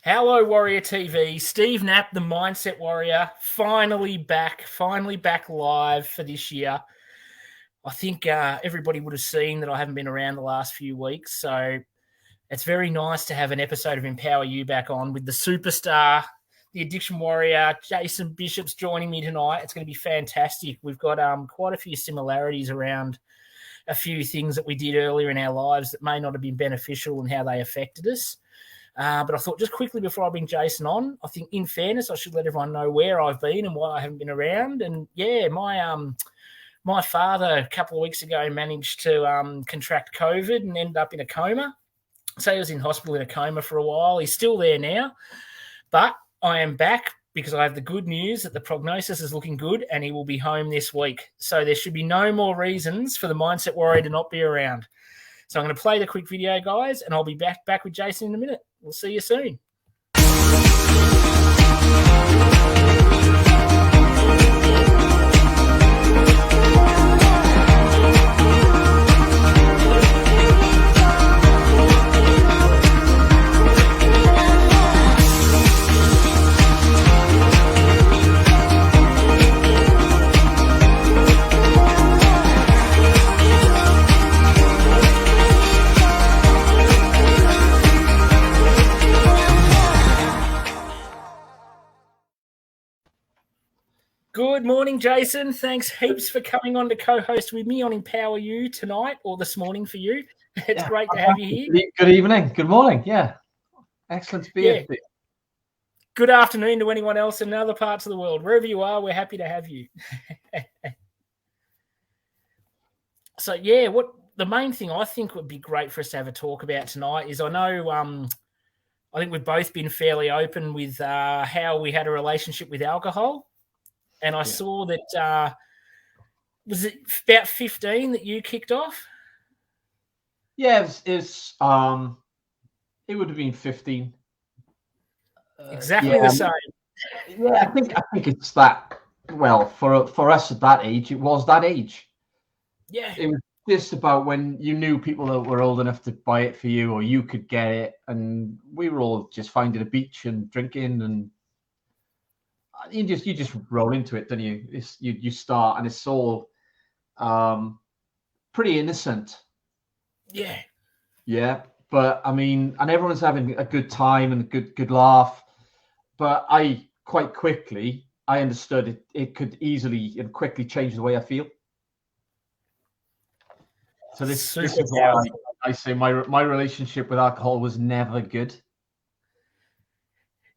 Hello, Warrior TV. Steve Knapp, the Mindset Warrior, finally back live for this year. I think everybody would have seen that I haven't been around the last few weeks, so it's very nice to have an episode of Empower You back on with the superstar, the Addiction Warrior, Jason Bishop's joining me tonight. It's going to be fantastic. We've got quite a few similarities around a few things that we did earlier in our lives that may not have been beneficial and how they affected us. But I thought just quickly before I bring Jason on, I think in fairness, I should let everyone know where I've been and why I haven't been around. And yeah, my father a couple of weeks ago managed to contract COVID and ended up in a coma. So he was in hospital in a coma for a while. He's still there now, but I am back because I have the good news that the prognosis is looking good and he will be home this week. So there should be no more reasons for the Mindset Warrior to not be around. So I'm going to play the quick video, guys, and I'll be back with Jason in a minute. We'll see you soon. Good morning, Jason. Thanks heaps for coming on to co-host with me on Empower You tonight, or this morning for you. It's great to have you here. Good evening. Good morning. Yeah. Excellent to be here. Good afternoon to anyone else in other parts of the world. Wherever you are, we're happy to have you. So, yeah, what the main thing I think would be great for us to have a talk about tonight is I know I think we've both been fairly open with how we had a relationship with alcohol. And I saw that, was it about 15 that you kicked off? Yeah, it would have been 15. Exactly the same. Yeah, I think it's that. Well, for us at that age, it was that age. Yeah, it was just about when you knew people that were old enough to buy it for you, or you could get it, and we were all just finding a beach and drinking, and you just roll into it, don't you? You start, and it's all pretty innocent. Yeah. But I mean, and everyone's having a good time and a good laugh. But I quite quickly understood it could easily and quickly change the way I feel. So this is why I say my relationship with alcohol was never good.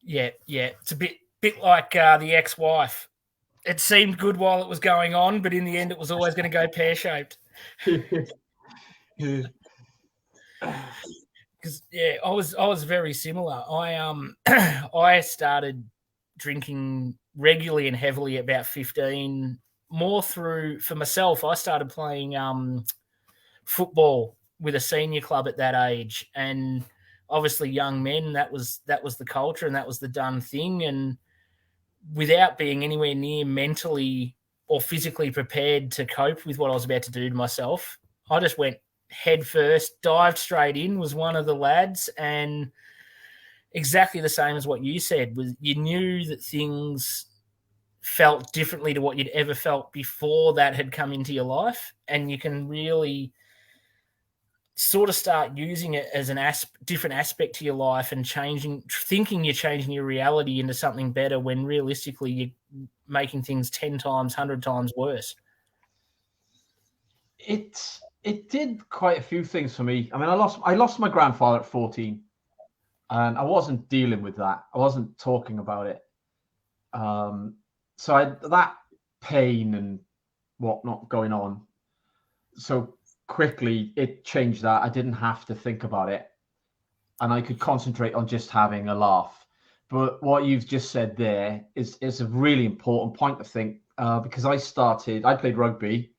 Yeah. It's a bit like the ex-wife. It seemed good while it was going on, but in the end, it was always going to go pear-shaped. Because I was very similar. I started drinking regularly and heavily at about 15. More for myself. I started playing football with a senior club at that age, and obviously young men, that was the culture and that was the done thing. And without being anywhere near mentally or physically prepared to cope with what I was about to do to myself, I just went head first, dived straight in, was one of the lads, and exactly the same as what you said. Was you knew that things felt differently to what you'd ever felt before that had come into your life, and you can really sort of start using it as an different aspect to your life and thinking you're changing your reality into something better when realistically you're making things 10 times, 100 times worse. It did quite a few things for me. I mean, I lost my grandfather at 14, and I wasn't dealing with that. I wasn't talking about it. So that pain and whatnot going on. So quickly it changed that. I didn't have to think about it, and I could concentrate on just having a laugh. But what you've just said there is a really important point to think, because I played rugby,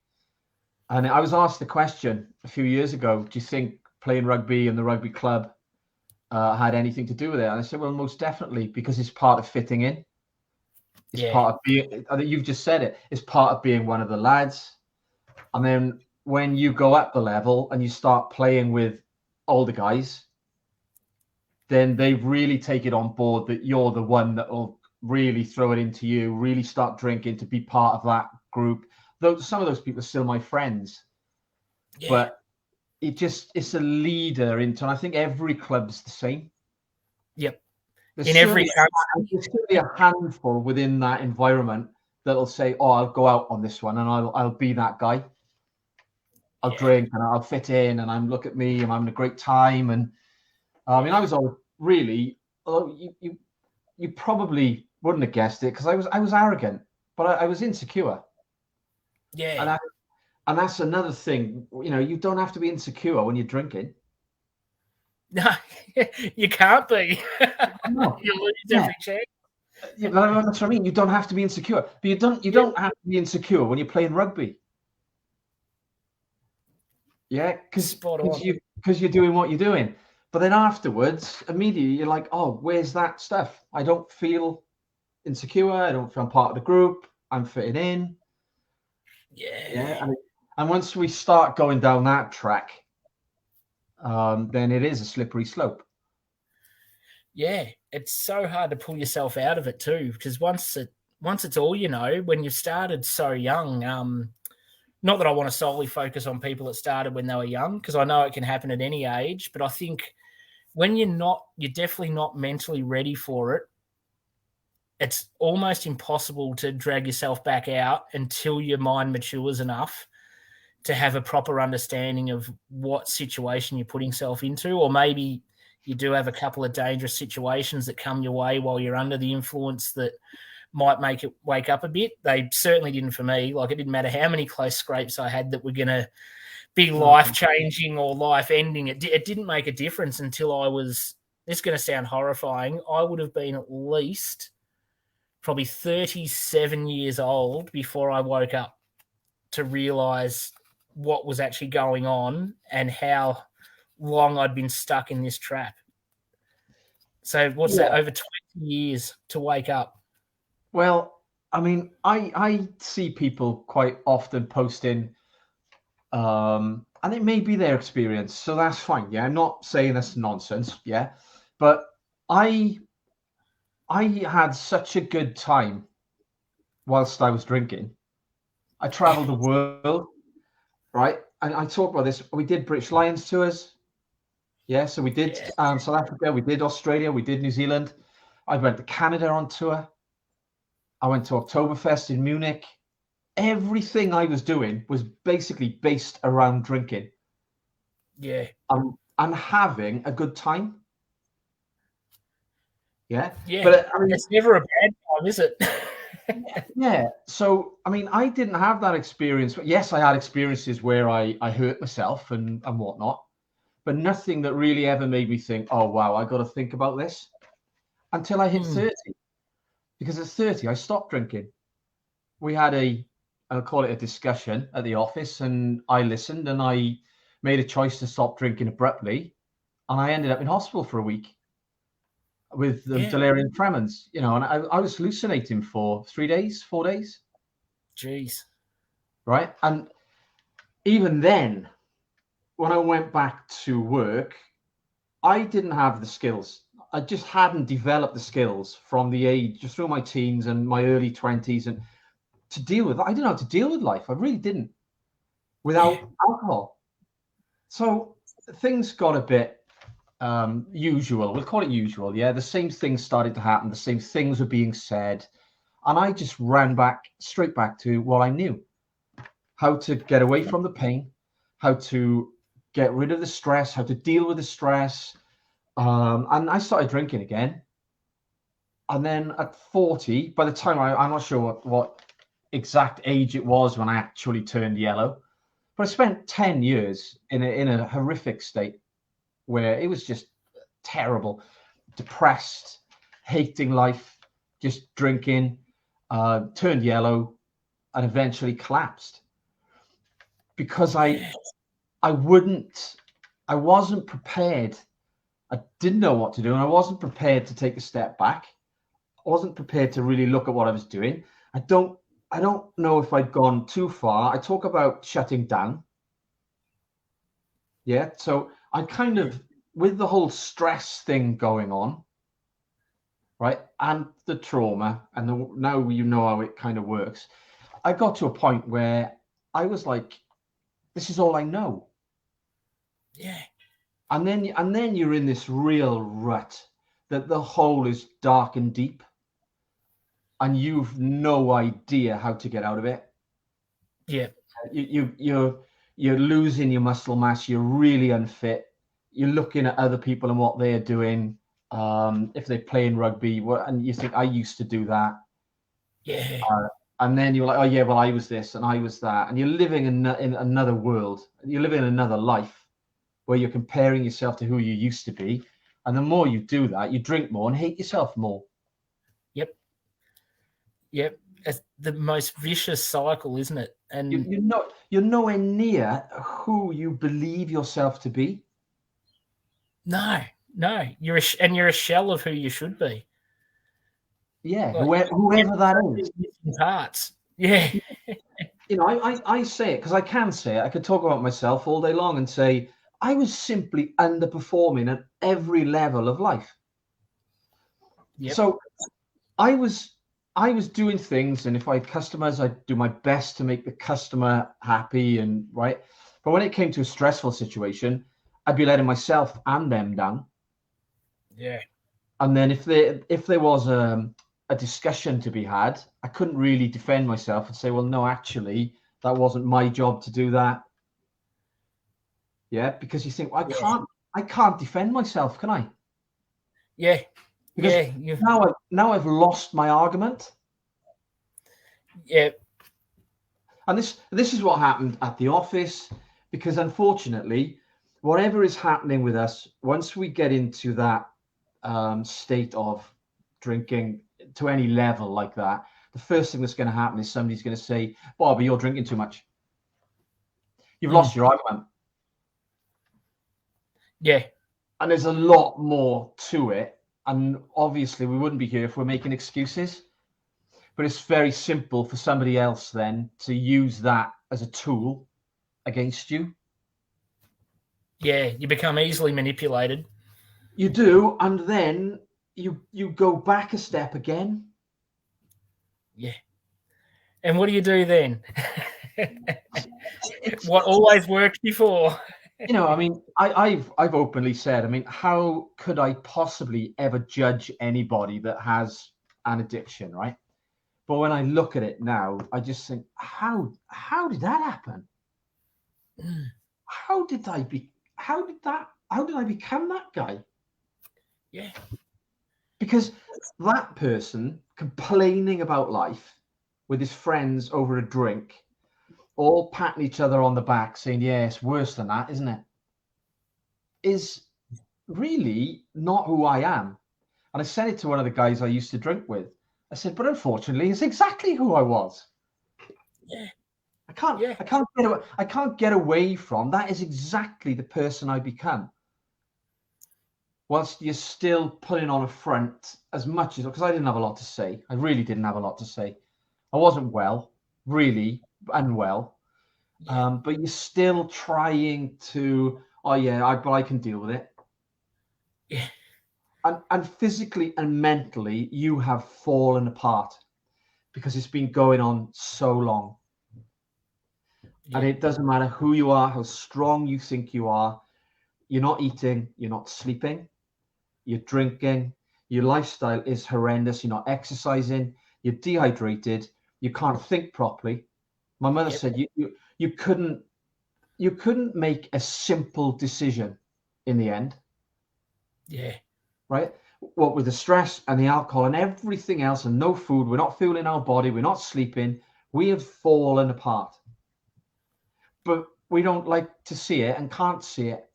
and I was asked the question a few years ago, do you think playing rugby and the rugby club had anything to do with it? And I said, well, most definitely, because it's part of fitting in. It's part of being, I think you've just said it, it's part of being one of the lads. And then when you go up the level and you start playing with older guys, then they really take it on board that you're the one that will really throw it into you, really start drinking to be part of that group. Though some of those people are still my friends, but it's a leader into, and I think every club's the same. Yep. There's In every country, there's certainly a handful within that environment that'll say, "Oh, I'll go out on this one, and I'll be that guy. I'll drink and I'll fit in, and I'm look at me, and I'm having a great time." And I mean, I was all really. You probably wouldn't have guessed it because I was arrogant, but I was insecure. Yeah. And that's another thing. You don't have to be insecure when you're drinking. No, you can't be. No. You lose every chance. Yeah, that's what I mean. You don't have to be insecure, but you don't have to be insecure when you're playing rugby. Yeah, because you're doing what you're doing. But then afterwards, immediately you're like, oh, where's that stuff? I don't feel insecure. I don't feel I'm part of the group. I'm fitting in. Yeah. And once we start going down that track, then it is a slippery slope. Yeah, it's so hard to pull yourself out of it too, because once it's all you know, when you started so young, not that I want to solely focus on people that started when they were young, because I know it can happen at any age, but I think when you're definitely not mentally ready for it, it's almost impossible to drag yourself back out until your mind matures enough to have a proper understanding of what situation you're putting yourself into, or maybe you do have a couple of dangerous situations that come your way while you're under the influence that might make it wake up a bit. They certainly didn't for me. Like, it didn't matter how many close scrapes I had that were going to be life-changing or life-ending. It didn't make a difference until I was, this is going to sound horrifying, I would have been at least probably 37 years old before I woke up to realise what was actually going on and how long I'd been stuck in this trap. So what's that, over 20 years to wake up? Well, I mean, I see people quite often posting, and it may be their experience, so that's fine. Yeah, I'm not saying that's nonsense. Yeah, but I had such a good time whilst I was drinking. I traveled the world, right? And I talk about this. We did British Lions tours. Yeah, so we did South Africa, we did Australia, we did New Zealand. I went to Canada on tour. I went to Oktoberfest in Munich. Everything I was doing was basically based around drinking. Yeah. And having a good time. Yeah. Yeah. But I mean, it's never a bad time, is it? Yeah. So, I mean, I didn't have that experience. Yes, I had experiences where I hurt myself and whatnot, but nothing that really ever made me think, oh, wow, I got to think about this until I hit 30. Because at 30, I stopped drinking. We had I'll call it a discussion at the office, and I listened and I made a choice to stop drinking abruptly. And I ended up in hospital for a week with delirium tremens, and I was hallucinating for 3 days, 4 days. Jeez. Right. And even then, when I went back to work, I didn't have the skills. I just hadn't developed the skills from the age, just through my teens and my early 20s, and to deal with. I didn't know how to deal with life. I really didn't, without alcohol. So things got a bit usual. We'll call it usual. Yeah, the same things started to happen. The same things were being said, and I just ran straight back to what I knew: how to get away from the pain, how to get rid of the stress, how to deal with the stress. And I started drinking again. And then at 40, by the time I'm not sure what exact age it was when I actually turned yellow, but I spent 10 years in a horrific state where it was just terrible, depressed, hating life, just drinking, turned yellow, and eventually collapsed because I wasn't prepared. I didn't know what to do, and I wasn't prepared to take a step back. I wasn't prepared to really look at what I was doing. I don't know if I'd gone too far. I talk about shutting down. Yeah, so I kind of with the whole stress thing going on, right, and the trauma, and now you know how it kind of works, I got to a point where I was like, this is all I know. Yeah. And then you're in this real rut that the hole is dark and deep, and you've no idea how to get out of it. Yeah. You're losing your muscle mass. You're really unfit. You're looking at other people and what they're doing. If they're playing rugby, and you think, I used to do that. Yeah. And then you're like, oh yeah, well, I was this and I was that, and you're living in another world. You're living in another life where you're comparing yourself to who you used to be. And the more you do that, you drink more and hate yourself more. Yep. Yep. It's the most vicious cycle, isn't it? And you're nowhere near who you believe yourself to be. No, you're a shell of who you should be. Yeah, like, whoever that is. Parts. Yeah. You know, I say it because I can say it. I could talk about myself all day long and say I was simply underperforming at every level of life. Yep. So I was doing things, and if I had customers, I'd do my best to make the customer happy and right. But when it came to a stressful situation, I'd be letting myself and them down. Yeah. And then if there was a discussion to be had, I couldn't really defend myself and say, well, no, actually, that wasn't my job to do that. Yeah, because you think, well, I can't defend myself, can I? Yeah. Because now I've lost my argument. Yeah. And this is what happened at the office, because unfortunately, whatever is happening with us, once we get into that state of drinking to any level like that, the first thing that's going to happen is somebody's going to say, Bobby, you're drinking too much. You've lost your argument. Yeah. And there's a lot more to it. And obviously we wouldn't be here if we're making excuses. But it's very simple for somebody else then to use that as a tool against you. Yeah, you become easily manipulated. You do, and then you go back a step again. Yeah. And what do you do then? What always worked before? You know, I mean, I've openly said, I mean, how could I possibly ever judge anybody that has an addiction, right? But when I look at it now, I just think, how did that happen? How did I become that guy? Yeah. Because that person complaining about life with his friends over a drink, all patting each other on the back, saying, yeah, it's worse than that, isn't it? Is really not who I am. And I said it to one of the guys I used to drink with. I said, but unfortunately, it's exactly who I was. Yeah. I can't get away from that. Is exactly the person I become. Whilst you're still putting on a front as much as, because I didn't have a lot to say. I really didn't have a lot to say. I wasn't well, really unwell. Yeah. But you're still trying to, oh yeah, but I can deal with it. Yeah. And physically and mentally, you have fallen apart because it's been going on so long. Yeah. And it doesn't matter who you are, how strong you think you are. You're not eating, you're not sleeping, you're drinking, your lifestyle is horrendous, you're not exercising, you're dehydrated, you can't think properly. My mother said you couldn't make a simple decision in the end. Yeah. Right? What with the stress and the alcohol and everything else and no food, we're not fueling our body, we're not sleeping, we have fallen apart. But we don't like to see it and can't see it.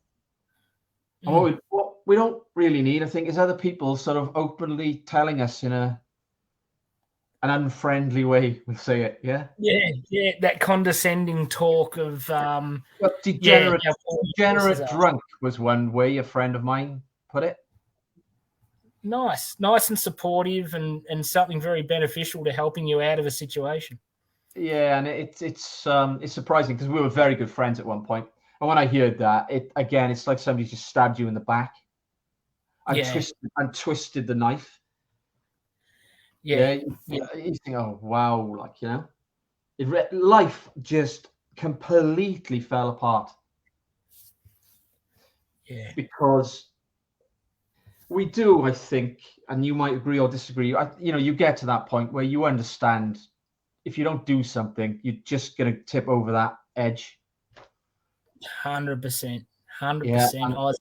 And what we don't really need, I think, is other people sort of openly telling us in an unfriendly way, we'll say it, yeah? Yeah, that condescending talk of... degenerate drunk was one way a friend of mine put it. Nice and supportive and something very beneficial to helping you out of a situation. Yeah, and it's surprising because we were very good friends at one point. And when I heard that, it's like somebody just stabbed you in the back and Yeah. twisted the knife. Yeah. You think, oh wow, like, you know, life just completely fell apart. Yeah. Because we do, I think, and you might agree or disagree. You get to that point where you understand if you don't do something, you're just going to tip over that edge. 100%. Yeah. 100%.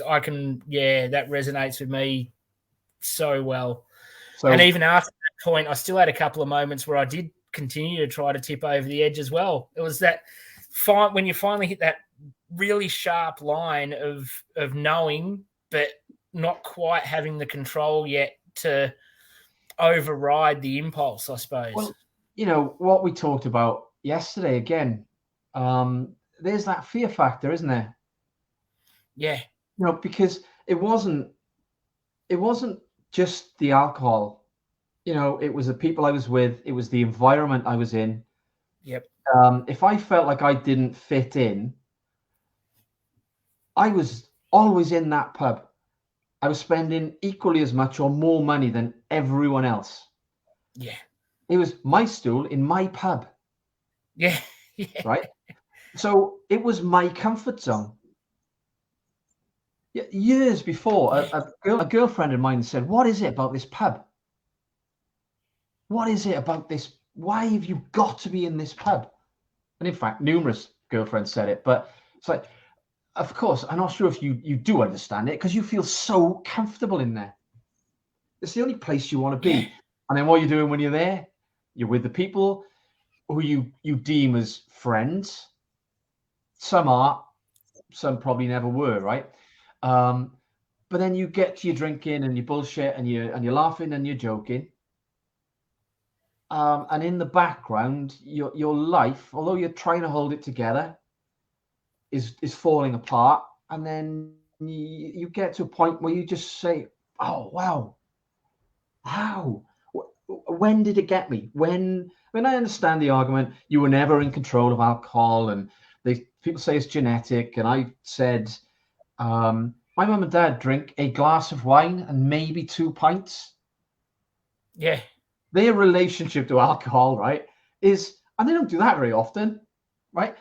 I can, that resonates with me so well. And even after that point, I still had a couple of moments where I did continue to try to tip over the edge as well. It was that when you finally hit that really sharp line of knowing, but not quite having the control yet to override the impulse, I suppose. Well, what we talked about yesterday again, there's that fear factor, isn't there? Yeah. Because it wasn't just the alcohol. It was the people I was with. It was the environment I was in. Yep. If I felt like I didn't fit in, I was always in that pub. I was spending equally as much or more money than everyone else. Yeah. It was my stool in my pub. Yeah. Right? So it was my comfort zone. Years before, a girlfriend of mine said, "What is it about this pub? What is it about this? Why have you got to be in this pub?" And in fact, numerous girlfriends said it. But it's like, of course, I'm not sure if you do understand it because you feel so comfortable in there. It's the only place you want to be. Yeah. And then what you're doing when you're there, you're with the people who you deem as friends. Some are, some probably never were, right? But then you get to your drinking and your bullshit and you're laughing and you're joking. And in the background, your life, although you're trying to hold it together, is falling apart. And then you get to a point where you just say, "Oh wow, how? When did it get me? When?" I understand the argument. You were never in control of alcohol, and people say it's genetic. And I said, my mum and dad drink a glass of wine and maybe 2 pints. Yeah. Their relationship to alcohol, right, and they don't do that very often, right?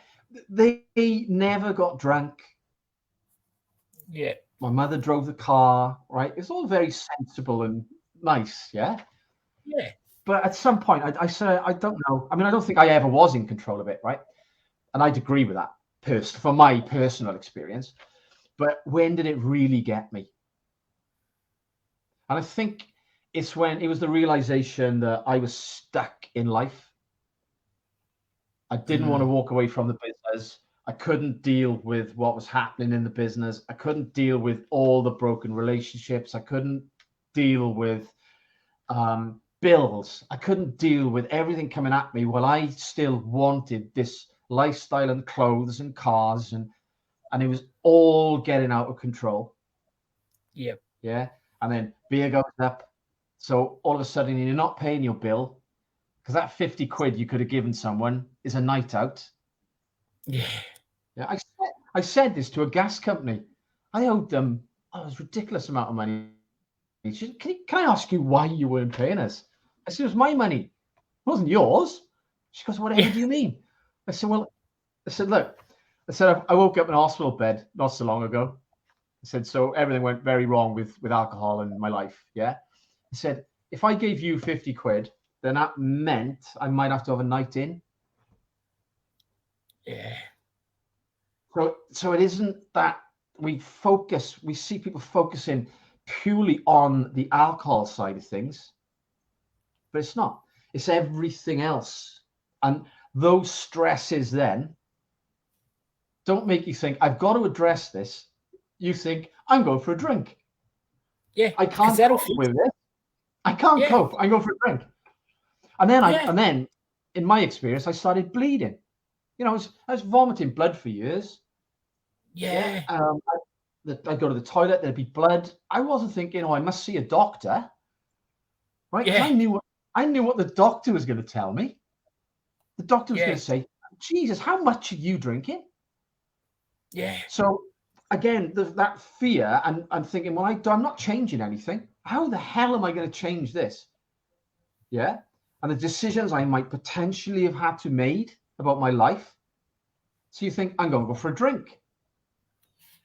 They never got drunk. Yeah. My mother drove the car, right? It's all very sensible and nice, yeah? Yeah. But at some point, I said, I don't know. I don't think I ever was in control of it, right? And I'd agree with that, from my personal experience. But when did it really get me? And I think it's when it was the realization that I was stuck in life. I didn't want to walk away from the business. I couldn't deal with what was happening in the business. I couldn't deal with all the broken relationships. I couldn't deal with bills. I couldn't deal with everything coming at me while I still wanted this lifestyle and clothes and cars, and it was all getting out of control. Yep. Yeah. And then beer goes up. So all of a sudden you're not paying your bill because that 50 quid you could have given someone is a night out. Yeah. Yeah. I said this to a gas company. I owed them a ridiculous amount of money. She said, can I ask you why you weren't paying us? I said, it was my money. It wasn't yours. She goes, whatever do you mean? I said, look, I woke up in a hospital bed not so long ago. I said, so everything went very wrong with alcohol in my life. Yeah. I said, if I gave you 50 quid, then that meant I might have to have a night in. Yeah. So it isn't that we see people focusing purely on the alcohol side of things, but it's not. It's everything else. And those stresses then don't make you think, I've got to address this. You think, I'm going for a drink. Yeah. I can't cope with this. I can't cope. I go for a drink. And then in my experience, I started bleeding. I was vomiting blood for years. Yeah. I'd go to the toilet, there'd be blood. I wasn't thinking, I must see a doctor. Right? Because I knew what the doctor was going to tell me. The doctor was going to say, Jesus, how much are you drinking? Yeah. So again, that fear, and I'm thinking, well, I'm not changing anything. How the hell am I going to change this? Yeah. And the decisions I might potentially have had to made about my life. So you think, I'm going to go for a drink.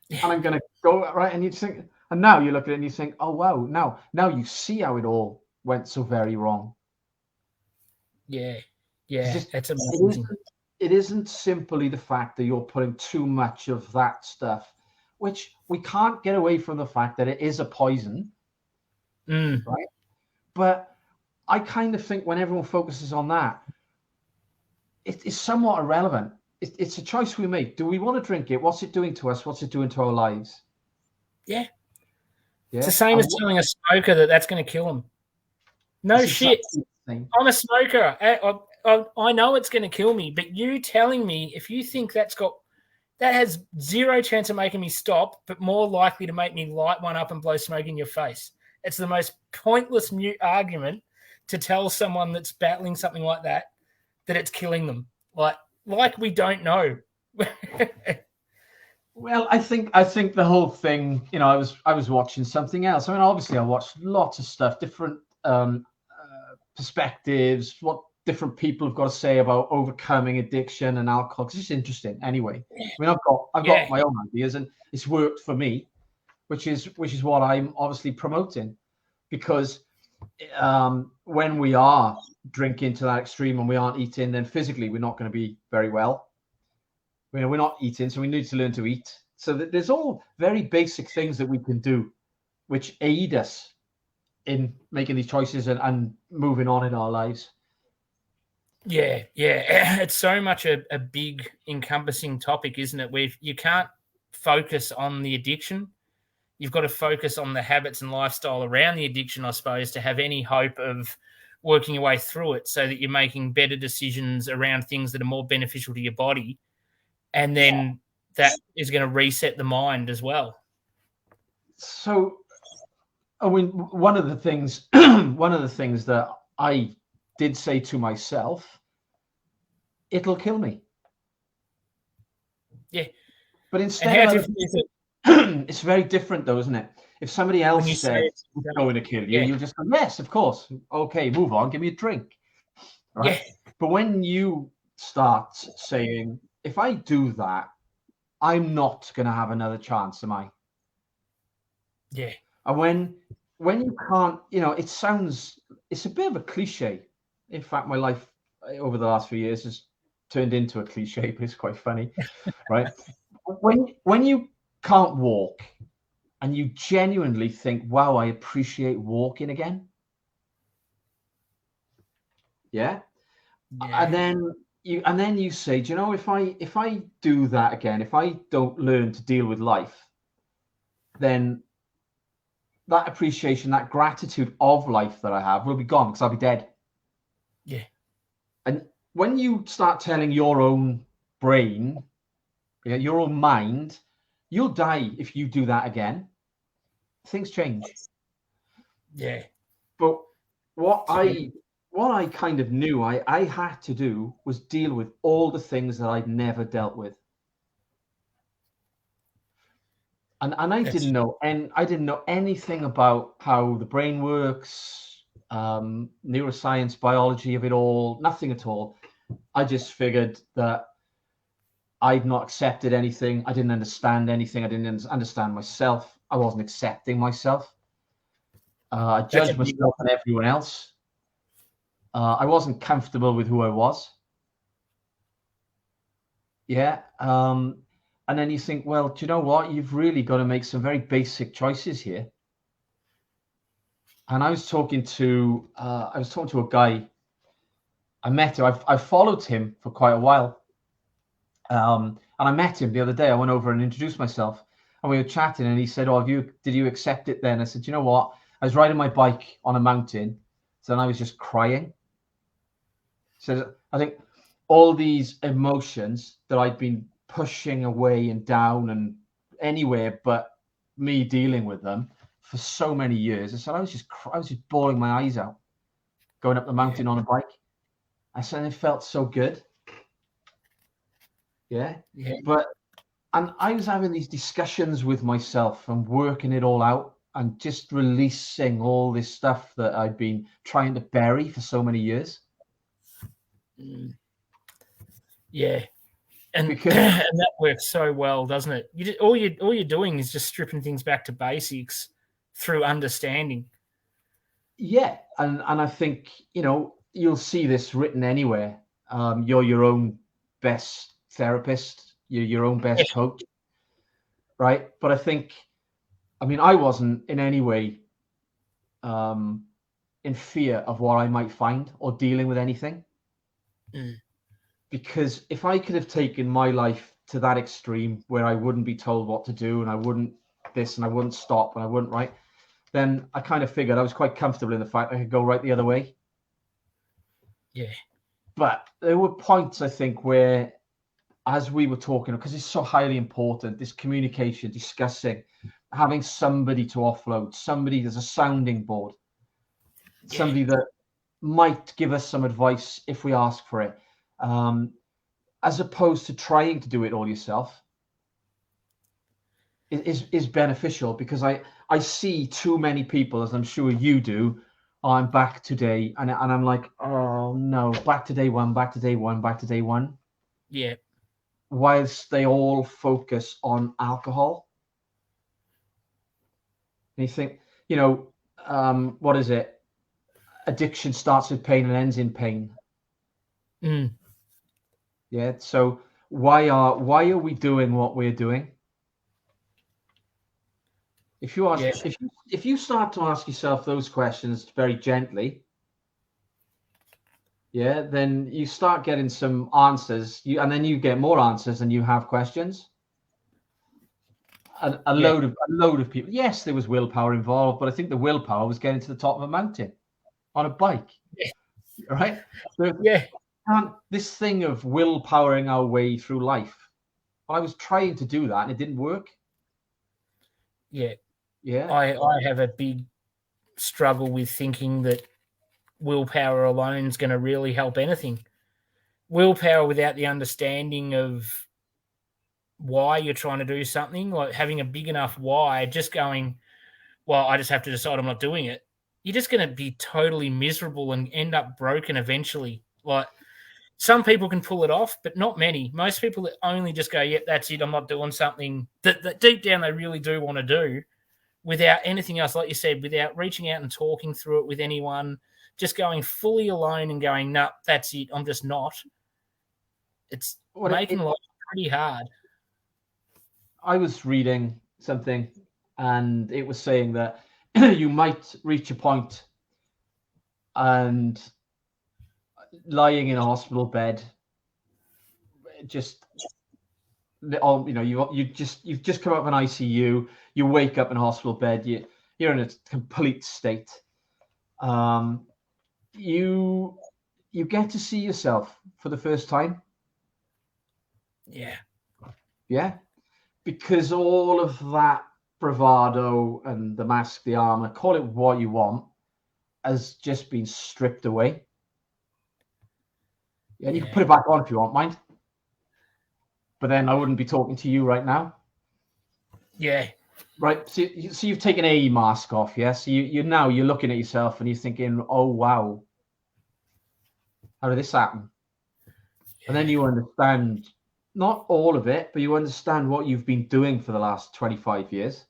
Yeah. And I'm going to go, right? And you think, and now you look at it and you think, oh, wow, now you see how it all went so very wrong. Yeah. Yeah. That's It amazing. isn't simply the fact that you're putting too much of that stuff, which we can't get away from the fact that it is a poison, right? But I kind of think when everyone focuses on that, it's somewhat irrelevant. It's a choice we make. Do we want to drink it? What's it doing to us? What's it doing to our lives? Yeah. It's Yeah. the same as telling a smoker that that's going to kill them. No shit. Exactly I'm a smoker. I know it's going to kill me, but you telling me if you think that has zero chance of making me stop, but more likely to make me light one up and blow smoke in your face. It's the most pointless mute argument to tell someone that's battling something like that it's killing them. Like we don't know. Well, I think the whole thing, I was watching something else. I mean, obviously I watched lots of stuff, different perspectives, what different people have got to say about overcoming addiction and alcohol. It's just interesting anyway. I mean, I've got my own ideas, and it's worked for me, which is what I'm obviously promoting, because when we are drinking to that extreme and we aren't eating, then physically we're not going to be very well. We're not eating, so we need to learn to eat. So there's all very basic things that we can do which aid us in making these choices and moving on in our lives. Yeah. It's so much a big encompassing topic, isn't it? Where you can't focus on the addiction. You've got to focus on the habits and lifestyle around the addiction, I suppose, to have any hope of working your way through it, so that you're making better decisions around things that are more beneficial to your body. And then that is going to reset the mind as well. So, I mean, one of the things that I did say to myself, it'll kill me. Yeah. But instead of it's very different though, isn't it? If somebody else said it's going to kill you, you just go, yes, of course. Okay, move on, give me a drink. Right? Yeah. But when you start saying, if I do that, I'm not going to have another chance, am I? Yeah. And when you can't, it's a bit of a cliche. In fact, my life over the last few years has turned into a cliche, but it's quite funny, right? When you can't walk and you genuinely think, wow, I appreciate walking again. Yeah. And then you say, do you know, if I do that again, if I don't learn to deal with life, then that appreciation, that gratitude of life that I have will be gone, because I'll be dead. Yeah. And when you start telling your own brain, your own mind, you'll die if you do that again, things change. Yeah. But what I kind of knew I had to do was deal with all the things that I'd never dealt with. And I didn't know anything about how the brain works, neuroscience, biology of it all, nothing at all. I just figured that I'd not accepted anything. I didn't understand anything. I didn't understand myself. I wasn't accepting myself. I judged myself and everyone else. I wasn't comfortable with who I was. Yeah. And then you think, well, do you know what? You've really got to make some very basic choices here. And I was talking to a guy. I met him. I've followed him for quite a while. And I met him the other day. I went over and introduced myself, and we were chatting. And he said, "Oh, did you accept it then?" I said, "You know what? I was riding my bike on a mountain, so then I was just crying." So I think all these emotions that I'd been pushing away and down and anywhere but me dealing with them for so many years, I said I was just bawling my eyes out going up the mountain on a bike. I said it felt so good. Yeah. But And I was having these discussions with myself and working it all out and just releasing all this stuff that I'd been trying to bury for so many years. Yeah. And, Because and that works so well, doesn't it? All you're doing is just stripping things back to basics through understanding. yeah, and I think, you know, you'll see this written anywhere. You're your own best therapist, you're your own best coach, right? But I think, I mean, I wasn't in any way in fear of what I might find or dealing with anything. Because if I could have taken my life to that extreme where I wouldn't be told what to do and I wouldn't this and I wouldn't stop and I wouldn't write, then I kind of figured I was quite comfortable in the fact I could go right the other way. Yeah. But there were points, I think, where as we were talking, because it's so highly important, this communication, discussing, having somebody to offload, somebody there's a sounding board, somebody that might give us some advice if we ask for it, as opposed to trying to do it all yourself, is beneficial. Because I see too many people, as I'm sure you do, I'm back today, and I'm like, oh no, back to day one, back to day one, back to day one. Yeah. Whilst they all focus on alcohol. And you think, you know, what is it? Addiction starts with pain and ends in pain. Yeah. So why are we doing what we're doing? If you ask, if you start to ask yourself those questions very gently, yeah, then you start getting some answers. And then you get more answers, and you have questions. A load of people. Yes, there was willpower involved, but I think the willpower was getting to the top of a mountain on a bike, right? So, this thing of willpowering our way through life. Well, I was trying to do that, and it didn't work. Yeah. Yeah. I have a big struggle with thinking that willpower alone is going to really help anything. Willpower without the understanding of why you're trying to do something, like having a big enough why, just going, well, I just have to decide I'm not doing it. You're just going to be totally miserable and end up broken eventually. Like, some people can pull it off, but not many. Most people that only just go, yep, that's it, I'm not doing something that deep down they really do want to do, without anything else, like you said, without reaching out and talking through it with anyone, just going fully alone and going, no, that's it, I'm just not. It's making life pretty hard. I was reading something, and it was saying that you might reach a point and lying in a hospital bed, just, you know, you've just come out of an ICU, you wake up in a hospital bed, you're in a complete state. You get to see yourself for the first time. Yeah, because all of that bravado and the mask, the armor, call it what you want, has just been stripped away. And you can put it back on if you want, mind. But then I wouldn't be talking to you right now. Yeah. Right. So you've taken a mask off, yeah? So you're looking at yourself and you're thinking, oh, wow, how did this happen? And then you understand, not all of it, but you understand what you've been doing for the last 25 years.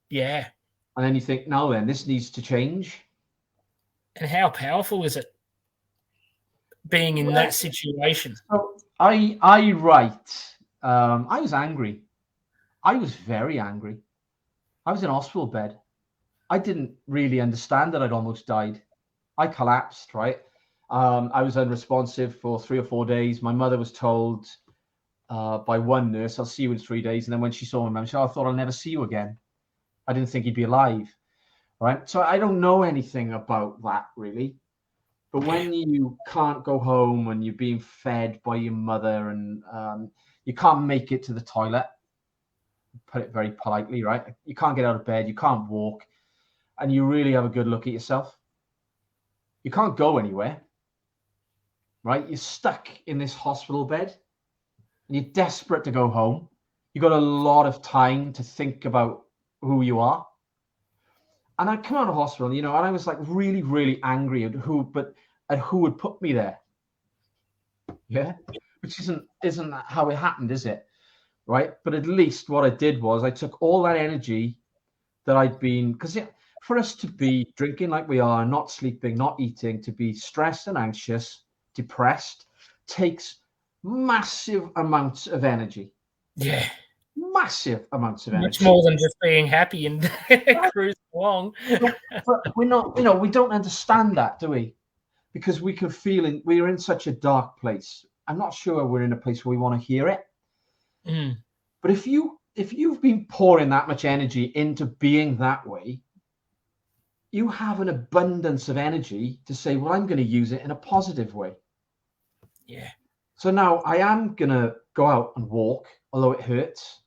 Yeah. And then you think, no, then this needs to change. And how powerful is it being in that situation? So I write, I was angry. I was very angry. I was in a hospital bed. I didn't really understand that I'd almost died. I collapsed, right? I was unresponsive for 3 or 4 days. My mother was told by one nurse, I'll see you in 3 days. And then when she saw my mum, she said, I thought I'll never see you again. I didn't think he'd be alive, right? So I don't know anything about that, really. But when you can't go home and you're being fed by your mother and you can't make it to the toilet, put it very politely, right? You can't get out of bed, you can't walk, and you really have a good look at yourself. You can't go anywhere, right? You're stuck in this hospital bed. and you're desperate to go home. You got a lot of time to think about who you are. And I come out of hospital, and I was like really, really angry at who would put me there. Yeah, which isn't how it happened, is it? Right. But at least what I did was I took all that energy that I'd been, because for us to be drinking like we are, not sleeping, not eating, to be stressed and anxious, depressed, takes massive amounts of energy. Yeah. Massive amounts of energy. Much more than just being happy and cruising along. But we're not, we don't understand that, do we? Because we can feel we're in such a dark place. I'm not sure we're in a place where we want to hear it. Mm. But if you've been pouring that much energy into being that way, you have an abundance of energy to say, well, I'm going to use it in a positive way. Yeah. So now I am going to go out and walk, although it hurts.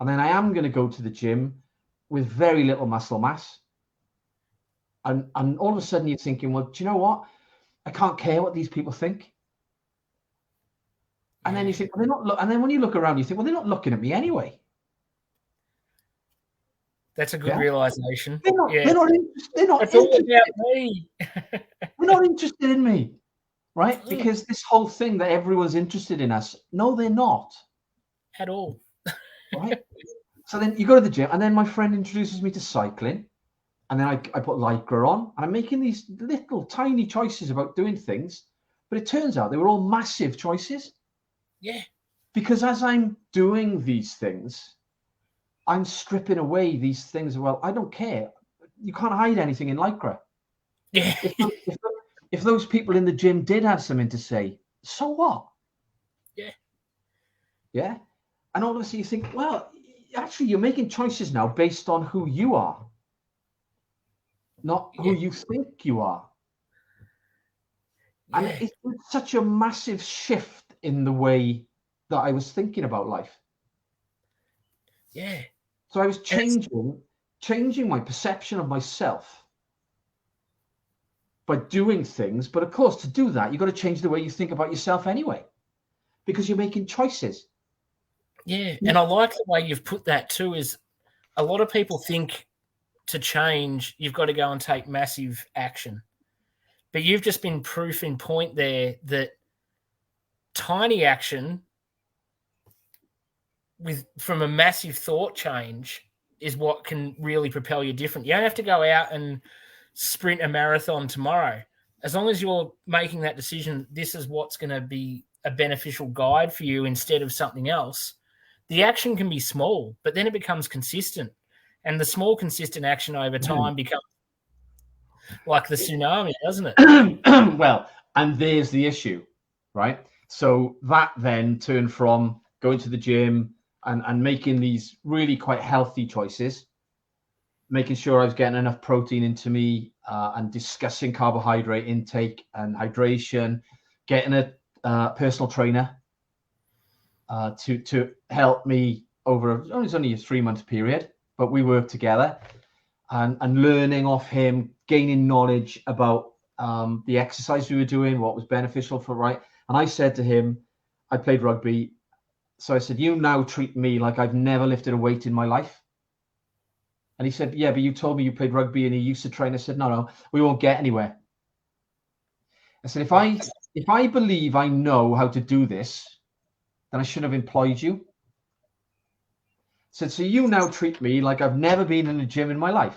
And then I am going to go to the gym with very little muscle mass. And all of a sudden you're thinking, well, do you know what? I can't care what these people think. And then you think, well, they're not. And then when you look around, you think, well, they're not looking at me anyway. That's a good realization. They're not. Yeah. They're not. They're not It's all interested. about me. They're not interested in me, right? Because this whole thing that everyone's interested in us, no, they're not at all. Right. So then you go to the gym, and then my friend introduces me to cycling, and then I put Lycra on, and I'm making these little tiny choices about doing things, but it turns out they were all massive choices. Yeah. Because as I'm doing these things, I'm stripping away these things. Well, I don't care. You can't hide anything in Lycra. Yeah. If those people in the gym did have something to say, so what? Yeah. Yeah. And all of a sudden you think, well, actually, you're making choices now based on who you are, not who you think you are. And it's such a massive shift in the way that I was thinking about life. Yeah. So I was changing my perception of myself by doing things. But of course, to do that, you've got to change the way you think about yourself anyway, because you're making choices. Yeah. And I like the way you've put that too, is a lot of people think to change, you've got to go and take massive action. But you've just been proof in point there that tiny action from a massive thought change is what can really propel you different. You don't have to go out and sprint a marathon tomorrow. As long as you're making that decision, this is what's going to be a beneficial guide for you instead of something else. The action can be small, but then it becomes consistent. And the small, consistent action over time becomes like the tsunami, doesn't it? Well, and there's the issue, right? So that then turned from going to the gym and making these really quite healthy choices, making sure I was getting enough protein into me, and discussing carbohydrate intake and hydration, getting a personal trainer to help me over. It was only a 3-month period, but we worked together and learning off him, gaining knowledge about the exercise we were doing, what was beneficial for right. And I said to him, I played rugby. So I said, you now treat me like I've never lifted a weight in my life. And he said, yeah, but you told me you played rugby and you used to train. I said, no, we won't get anywhere. I said, if I believe I know how to do this, then I shouldn't have employed you. I said, so you now treat me like I've never been in a gym in my life,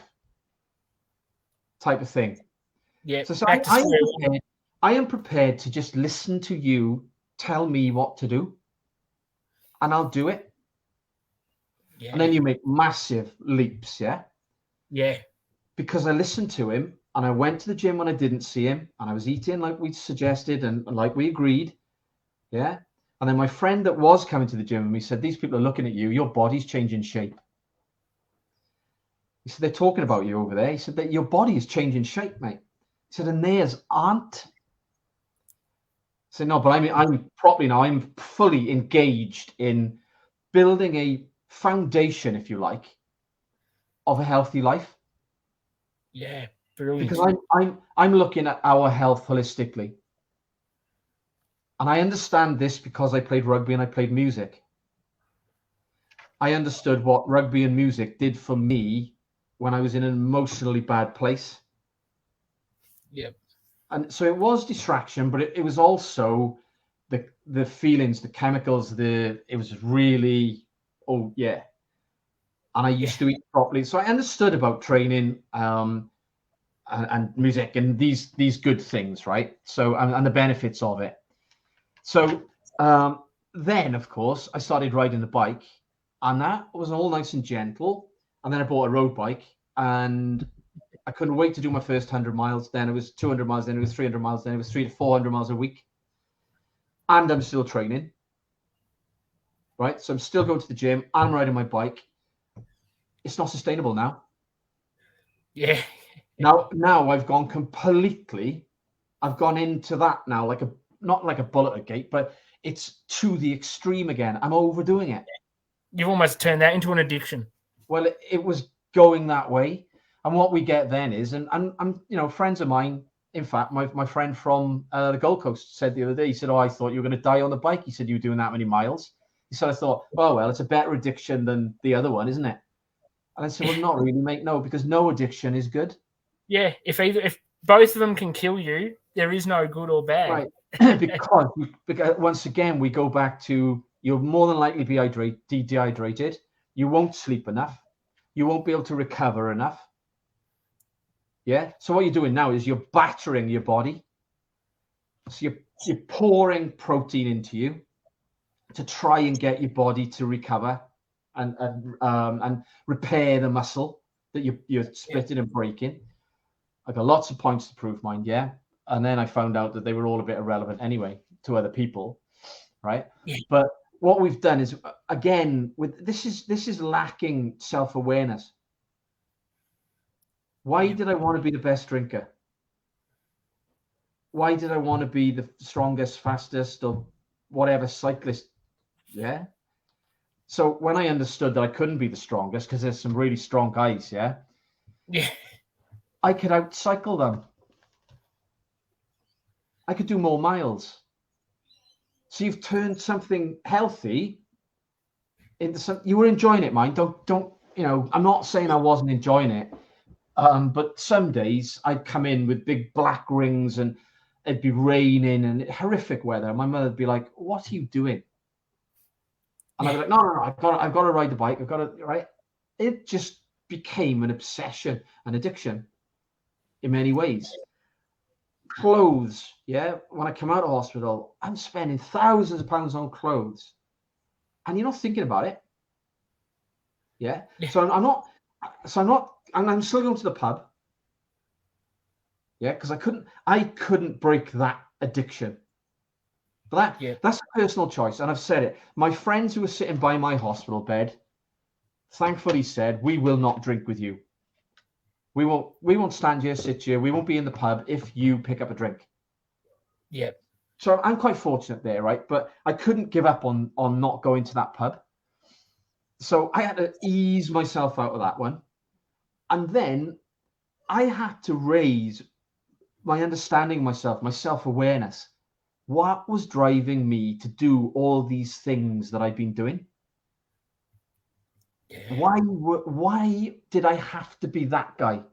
type of thing. Yeah. So I am prepared to just listen to you tell me what to do, and I'll do it. Yeah. And then you make massive leaps, yeah? Yeah. Because I listened to him, and I went to the gym when I didn't see him, and I was eating like we suggested and like we agreed, yeah? And then my friend that was coming to the gym, and he said, these people are looking at you, your body's changing shape. He said, they're talking about you over there. He said, that your body is changing shape, mate. He said, and theirs aren't. I said, no, but I'm properly now, I'm fully engaged in building a foundation, if you like, of a healthy life. Yeah, brilliant. Because I'm looking at our health holistically. And I understand this because I played rugby and I played music. I understood what rugby and music did for me when I was in an emotionally bad place. Yep. And so it was distraction, but it was also the feelings, the chemicals, it was really, oh yeah. And I used to eat properly. So I understood about training and music and these good things, right? So and the benefits of it. So then, of course, I started riding the bike, and that was all nice and gentle. And then I bought a road bike, and I couldn't wait to do my first 100 miles. Then it was 200 miles. Then it was 300 miles. Then it was 300 to 400 miles a week. And I'm still training, right? So I'm still going to the gym. I'm riding my bike. It's not sustainable now. Yeah. Now I've gone completely. I've gone into that now, not like a bullet at a gate, but it's to the extreme again. I'm overdoing it. You've almost turned that into an addiction. Well, it was going that way. And what we get then is, and friends of mine, in fact, my friend from the Gold Coast said the other day, he said, oh, I thought you were going to die on the bike. He said, you were doing that many miles. He said, I thought, well, it's a better addiction than the other one, isn't it? And I said, well, not really, mate. No, because no addiction is good. Yeah. If both of them can kill you, there is no good or bad. Right. because once again, we go back to, you'll more than likely be dehydrated. You won't sleep enough. You won't be able to recover enough. Yeah. So what you're doing now is you're battering your body. So you're pouring protein into you to try and get your body to recover and repair the muscle that you're splitting and breaking. I got lots of points to prove mine. Yeah. And then I found out that they were all a bit irrelevant anyway to other people. Right. Yeah. But what we've done is, again, with this is lacking self-awareness. Why did I want to be the best drinker? Why did I want to be the strongest, fastest, or whatever cyclist? Yeah. So when I understood that I couldn't be the strongest because there's some really strong guys, yeah, I could outcycle them. I could do more miles. So you've turned something healthy into something. You were enjoying it, mind. Don't. I'm not saying I wasn't enjoying it. But some days I'd come in with big black rings and it'd be raining and horrific weather. My mother'd be like, "What are you doing?" And I'd be like, "No, I've got to ride the bike. I've got to." Right? It just became an obsession, an addiction, in many ways. Clothes, yeah. When I come out of hospital, I'm spending thousands of pounds on clothes, and you're not thinking about it. Yeah. So I'm not. And I'm still going to the pub. Yeah, because I couldn't break that addiction. But that's a personal choice, and I've said it. My friends who were sitting by my hospital bed, thankfully said, "We will not drink with you. We won't stand here, sit here. We won't be in the pub if you pick up a drink." Yeah. So I'm quite fortunate there, right? But I couldn't give up on not going to that pub. So I had to ease myself out of that one. And then I had to raise my understanding of myself, my self-awareness. What was driving me to do all these things that I've been doing? Yeah. Why did I have to be that guy?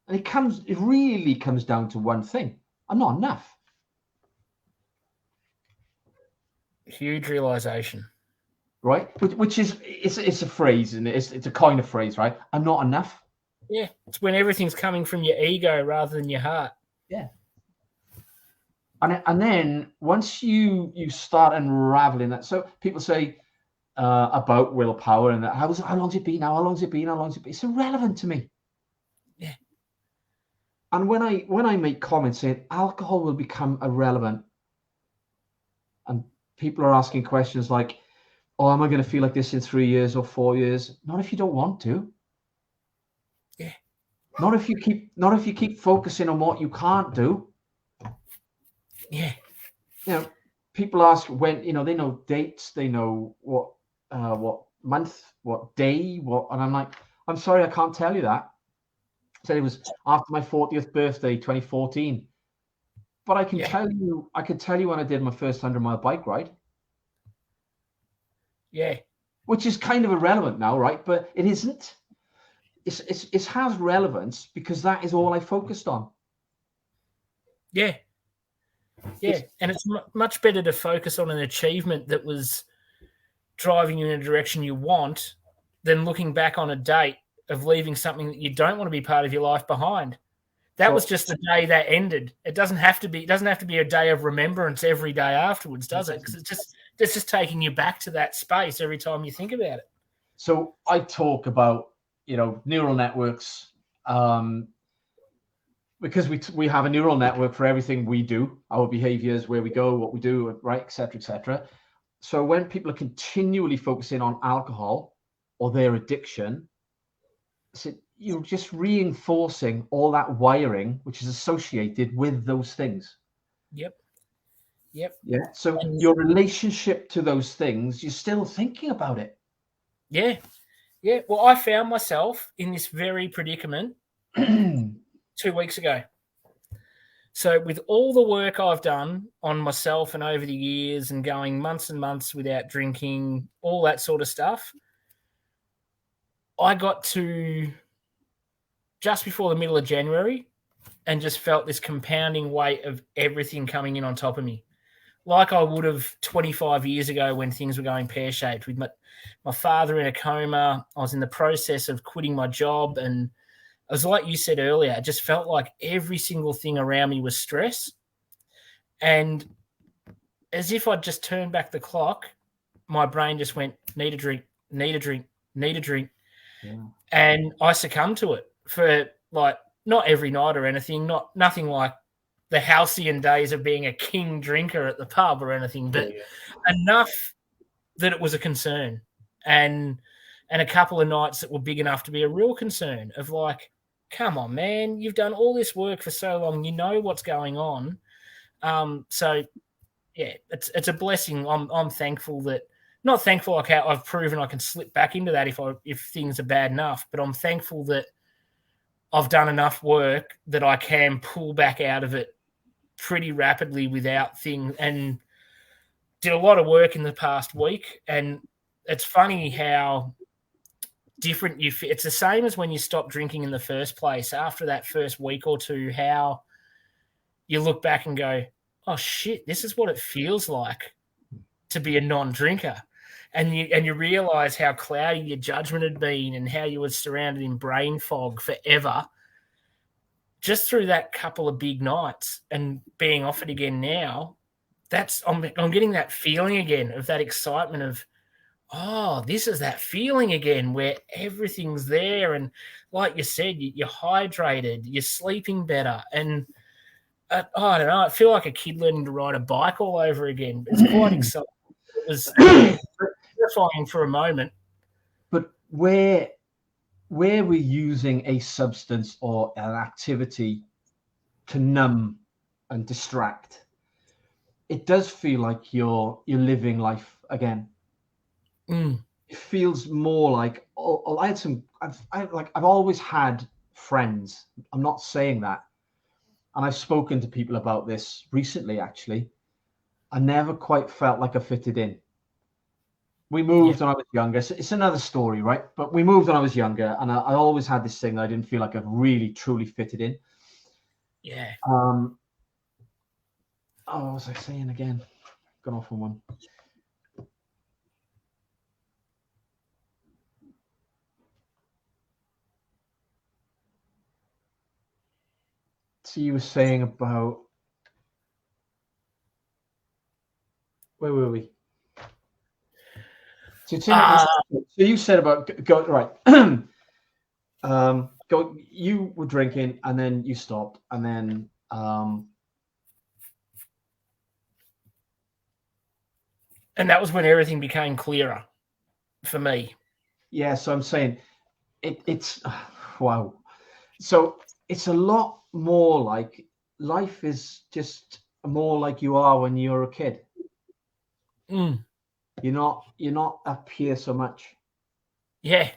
And it really comes down to one thing. I'm not enough. Huge realization. Right? Which is, it's a phrase, and it's a kind of phrase, right? I'm not enough. Yeah. It's when everything's coming from your ego rather than your heart. Yeah. And then once you start unraveling that, so people say about willpower and that, how long's it been now? How long's it been? It's irrelevant to me. Yeah. And when I make comments saying alcohol will become irrelevant, and people are asking questions like, "Oh, am I going to feel like this in 3 years or 4 years?" Not if you don't want to. Yeah. Not if you keep focusing on what you can't do. Yeah. People ask when, they know dates, they know what month, what day, and I'm like, I'm sorry, I can't tell you that. I said it was after my 40th birthday, 2014. But I can tell you when I did my first 100-mile bike ride. Yeah. Which is kind of irrelevant now, right? But it isn't. It has relevance because that is all I focused on. Yeah. Yeah. And it's much better to focus on an achievement that was driving you in a direction you want than looking back on a date of leaving something that you don't want to be part of your life behind. That was just the day that ended. It doesn't have to be a day of remembrance every day afterwards, does it? Because it's just taking you back to that space every time you think about it. So I talk about, neural networks, because we have a neural network for everything we do, our behaviors, where we go, what we do, right, et cetera, et cetera. So when people are continually focusing on alcohol or their addiction, you're just reinforcing all that wiring which is associated with those things. Yep. Yeah. So your relationship to those things, you're still thinking about it. Yeah. Yeah. Well, I found myself in this very predicament 2 weeks ago. So with all the work I've done on myself and over the years and going months and months without drinking, all that sort of stuff, I got to just before the middle of January and just felt this compounding weight of everything coming in on top of me. Like I would have 25 years ago when things were going pear-shaped with my father in a coma. I was in the process of quitting my job, and it was like you said earlier, it just felt like every single thing around me was stress. And as if I'd just turned back the clock, my brain just went, need a drink, need a drink, need a drink. Yeah. And I succumbed to it for not every night or anything, nothing like the halcyon days of being a king drinker at the pub or anything, but enough that it was a concern. And a couple of nights that were big enough to be a real concern of like, come on, man, you've done all this work for so long, you know what's going on. So yeah, it's a blessing. I'm thankful that, not thankful like how I've proven I can slip back into that if things are bad enough, but I'm thankful that I've done enough work that I can pull back out of it pretty rapidly without things, and did a lot of work in the past week. And it's funny how different you feel. It's the same as when you stop drinking in the first place. After that first week or two, how you look back and go, oh shit, this is what it feels like to be a non-drinker. And you realize how cloudy your judgment had been and how you were surrounded in brain fog forever just through that couple of big nights. And being off it again now, I'm getting that feeling again of that excitement of, oh, this is that feeling again where everything's there. And like you said, you're hydrated, you're sleeping better. And I don't know, I feel like a kid learning to ride a bike all over again. It's quite exciting. It was terrifying for a moment. But where we're using a substance or an activity to numb and distract, it does feel like you're living life again. It feels more like I've always had friends. I'm not saying that. And I've spoken to people about this recently, actually. I never quite felt like I fitted in. We moved when I was younger. So it's another story, right? But we moved when I was younger, and I always had this thing that I didn't feel like I really, truly fitted in. Yeah. What was I saying again? Gone off on one. So you were saying about, where were we? So you said about go right. You were drinking and then you stopped, and then and that was when everything became clearer for me. Yeah, so I'm saying it's wow. So it's a lot more like life is just more like you are when you're a kid. You're not up here so much. Yeah.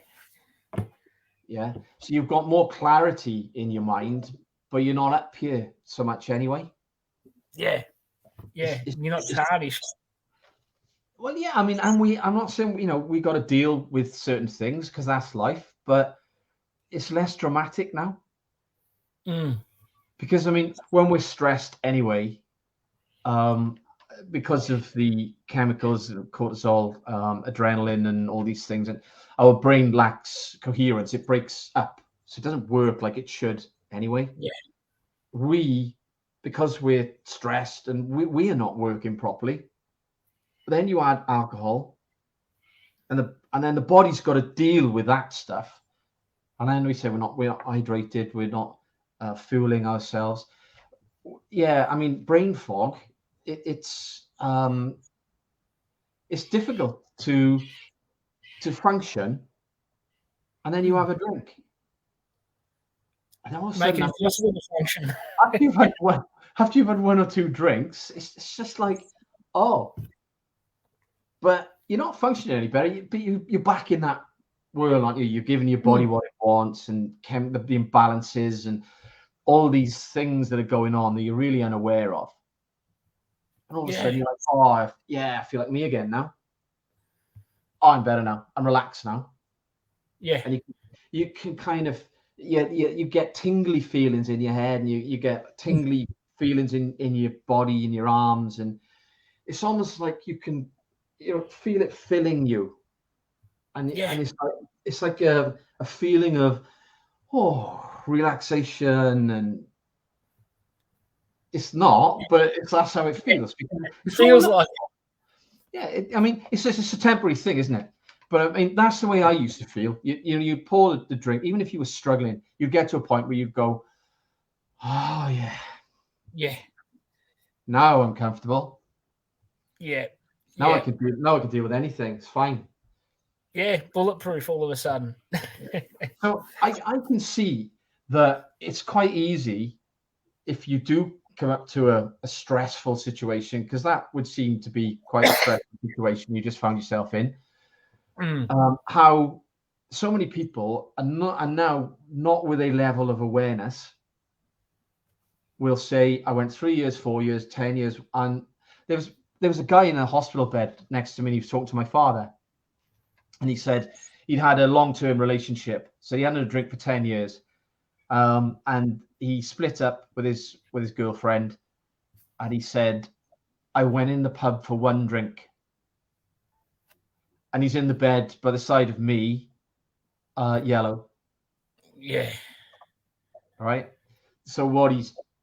Yeah. So you've got more clarity in your mind, but you're not up here so much anyway. Yeah. You're not tarnished. Well, yeah, I mean, and I'm not saying, we got to deal with certain things because that's life, but it's less dramatic now. Because, I mean, when we're stressed anyway, because of the chemicals, cortisol, adrenaline, and all these things, and our brain lacks coherence. It breaks up, so it doesn't work like it should anyway. Yeah. Because we're stressed and we are not working properly, then you add alcohol, and then the body's got to deal with that stuff, and then we say we're not hydrated, we're not fueling ourselves. Yeah, I mean, brain fog. It's difficult to function, and then you have a drink, and all of a Make sudden, it impossible to function. after you've had one or two drinks, it's just like, oh, but you're not functioning any better. But you're back in that world, aren't you? You're giving your body what it wants, and the imbalances and all these things that are going on that you're really unaware of. And all of a sudden, you're like, oh, yeah, I feel like me again now. Oh, I'm better now. I'm relaxed now. Yeah. And you can kind of, you get tingly feelings in your head, and you get tingly feelings in your body, in your arms, and it's almost like you can feel it filling you, and it's like a feeling of relaxation, and it's not, but that's how it feels. It feels like I mean, it's a temporary thing, isn't it? But I mean, that's the way I used to feel. You'd pour the drink, even if you were struggling, you'd get to a point where you'd go, oh yeah, now I'm comfortable. Yeah. Now I can deal with anything. It's fine. Yeah, bulletproof all of a sudden. So I can see that it's quite easy if you do come up to a stressful situation, because that would seem to be quite a stressful situation you just found yourself in. How so many people are now not with a level of awareness will say, I went 3 years, 4 years, 10 years, and there was a guy in a hospital bed next to me, and he was talking to my father, and he said he'd had a long-term relationship, so he hadn't had a drink for 10 years, and he split up with his girlfriend, and he said, I went in the pub for one drink, and he's in the bed by the side of me, yellow. Yeah. All right. So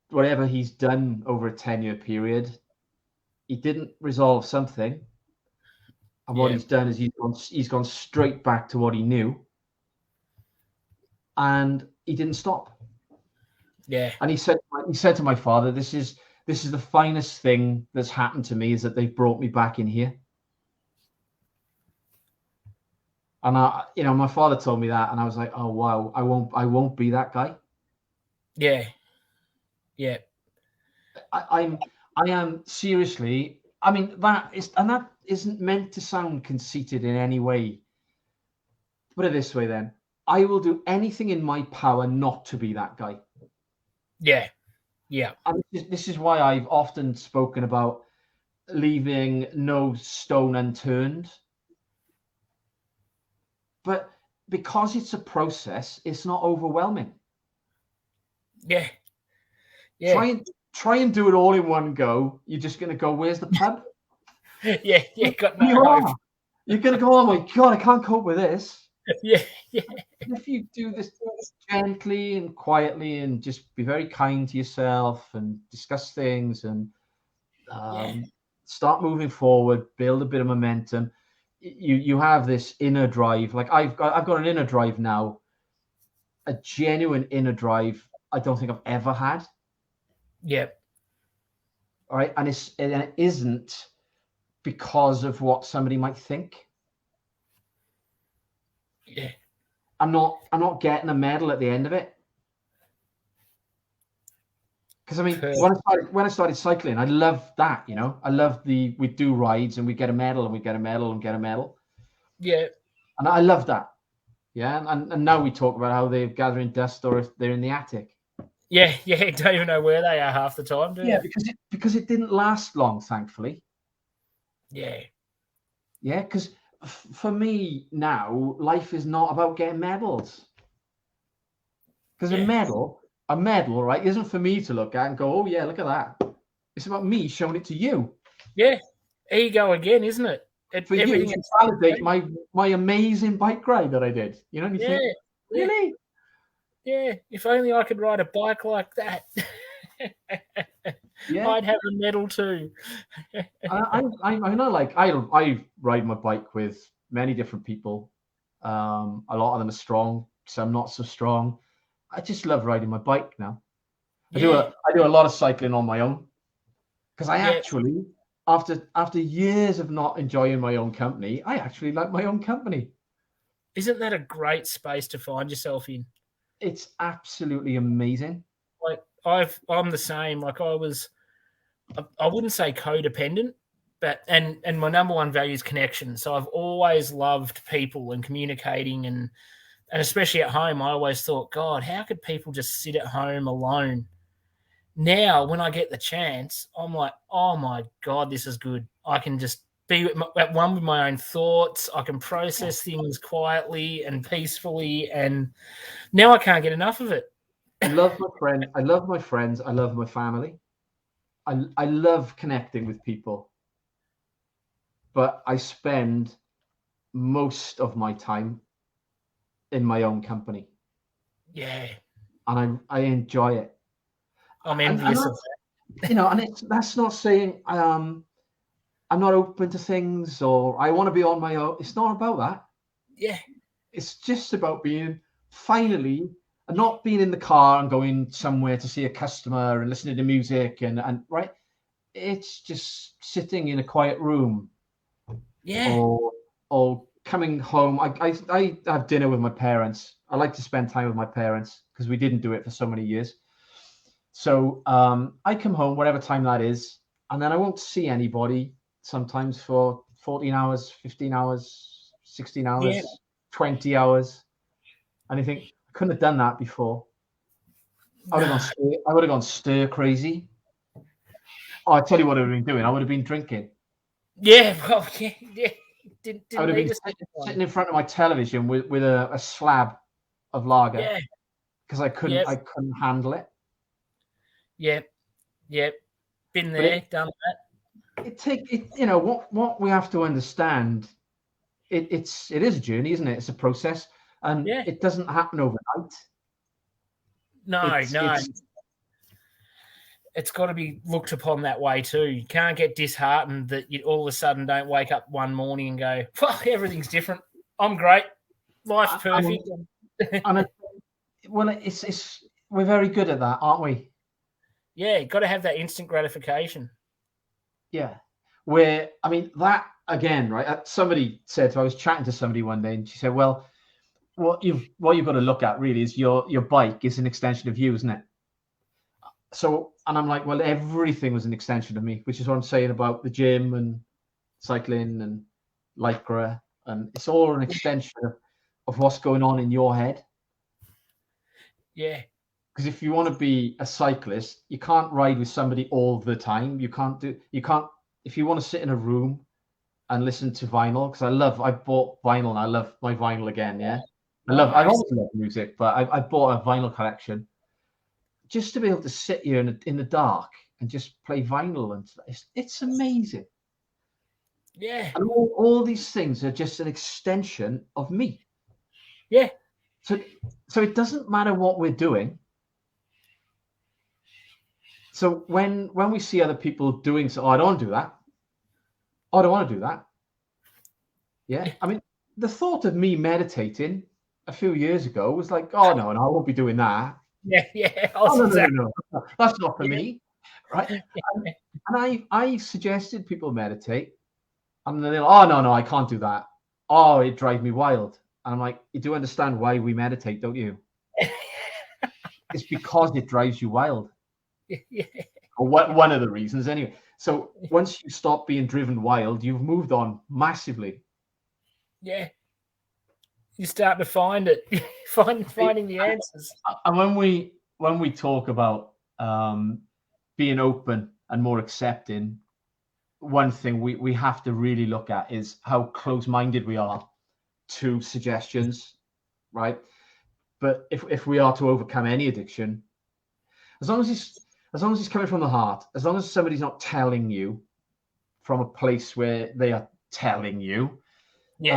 whatever he's done over a 10-year period, he didn't resolve something, and what he's done is he's gone straight back to what he knew, and he didn't stop. Yeah. And he said to my father, this is the finest thing that's happened to me, is that they've brought me back in here. And my father told me that, and I was like, oh wow, I won't be that guy. Yeah. I am seriously. I mean, that isn't meant to sound conceited in any way. Put it this way, then, I will do anything in my power not to be that guy. Yeah. And this is why I've often spoken about leaving no stone unturned. But because it's a process, it's not overwhelming. Yeah. Try and do it all in one go. You're just going to go, where's the pub? Yeah. Got no hope. You're going to go, oh my God, I can't cope with this. Yeah. If you do this gently and quietly, and just be very kind to yourself, and discuss things, and start moving forward, build a bit of momentum, you have this inner drive. Like I've got an inner drive now, a genuine inner drive I don't think I've ever had. Yep. All right. And it isn't because of what somebody might think. Yeah. I'm not getting a medal at the end of it. Because I mean, when I started cycling, I loved that, I loved we do rides and we get a medal and we get a medal and get a medal. Yeah. And I love that. Yeah. And now we talk about how they're gathering dust, or if they're in the attic. Yeah, don't even know where they are half the time, do Yeah, you? because it didn't last long, thankfully. Yeah. Yeah, because for me now, life is not about getting medals. Because Yeah. a medal, right, isn't for me to look at and go, oh yeah, look at that. It's about me showing it to you. Yeah. Ego again, isn't it? For you Everything to has validate my amazing bike ride that I did. You know, and you yeah, think, yeah, really? yeah. If only I could ride a bike like that. Yeah. I'd have a medal too. I know, like I ride my bike with many different people. A lot of them are strong, some not so strong. I just love riding my bike now. Yeah, I do a lot of cycling on my own because I yeah. actually, after years of not enjoying my own company, I actually like my own company. Isn't that a great space to find yourself in? It's absolutely amazing. Like I'm the same. Like I wouldn't say codependent, but and my number one value is connection. So I've always loved people and communicating and especially at home, I always thought, God, how could people just sit at home alone? Now, when I get the chance, I'm like, oh my God, this is good. I can just be at one with my own thoughts. I can process things quietly and peacefully. And now I can't get enough of it. I love my friend. I love my friends. I love my family. I love connecting with people, but I spend most of my time in my own company, Yeah, and I enjoy it. I'm And envious of that's, that. and that's not saying I'm not open to things or I want to be on my own. It's not about that. Yeah, It's just about being finally not being in the car and going somewhere to see a customer and listening to music and right. It's just sitting in a quiet room yeah, or coming home. I have dinner with my parents. I like to spend time with my parents because we didn't do it for so many years. So I come home whatever time that is, and then I won't see anybody sometimes for 14 hours, 15 hours, 16 yeah. hours, 20 hours. And I think I couldn't have done that before. No. I would have gone stir crazy. Oh, I tell you what I would have been doing. I would have been drinking. Yeah, well, yeah. I would Didn't have need been a second sitting one. in front of my television with a slab of lager Yeah, because yeah, I couldn't handle it. yeah, yeah. Been But there, done that. you know what we have to understand. It is a journey, isn't it? It's a process, and Yeah. it doesn't happen overnight. No, no. It's got to be looked upon that way too. You can't get disheartened that you all of a sudden don't wake up one morning and go, "Fuck, everything's different. I'm great. Life's And, perfect." and well, it's we're very good at that, aren't we? Yeah, got to have that instant gratification. Yeah. Where I mean that again, right? Somebody said, so I was chatting to somebody one day, and she said, "Well, what you've got to look at really is your bike is an extension of you, isn't it?" So, and I'm like, well, everything was an extension of me, which is what I'm saying about the gym and cycling and lycra, and it's all an extension of what's going on in your head. Yeah, Because if you want to be a cyclist, you can't ride with somebody all the time. You can't if you want to sit in a room and listen to vinyl, because I bought vinyl and I love my vinyl again. Yeah. I've nice. always loved music, but I bought a vinyl collection just to be able to sit here in the dark and just play vinyl, and it's amazing. Yeah, And all these things are just an extension of me. yeah, So it doesn't matter what we're doing. So when we see other people doing so, oh, I don't want to do that. Oh, I don't want to do that. Yeah. I mean, the thought of me meditating a few years ago was like, oh no, I won't be doing that. yeah. I Oh was exactly. no. That's not for Yeah, me. Right. And I suggested people meditate. And they're like, oh no, I can't do that. Oh, it drives me wild. And I'm like, you do understand why we meditate, don't you? It's because it drives you wild. yeah, Or what one of the reasons anyway. So once you stop being driven wild, you've moved on massively. yeah. You start to find it, finding the answers. And when we talk about being open and more accepting, one thing we have to really look at is how close-minded we are to suggestions, right? But if we are to overcome any addiction, as long as it's coming from the heart, as long as somebody's not telling you from a place where they are telling you, we've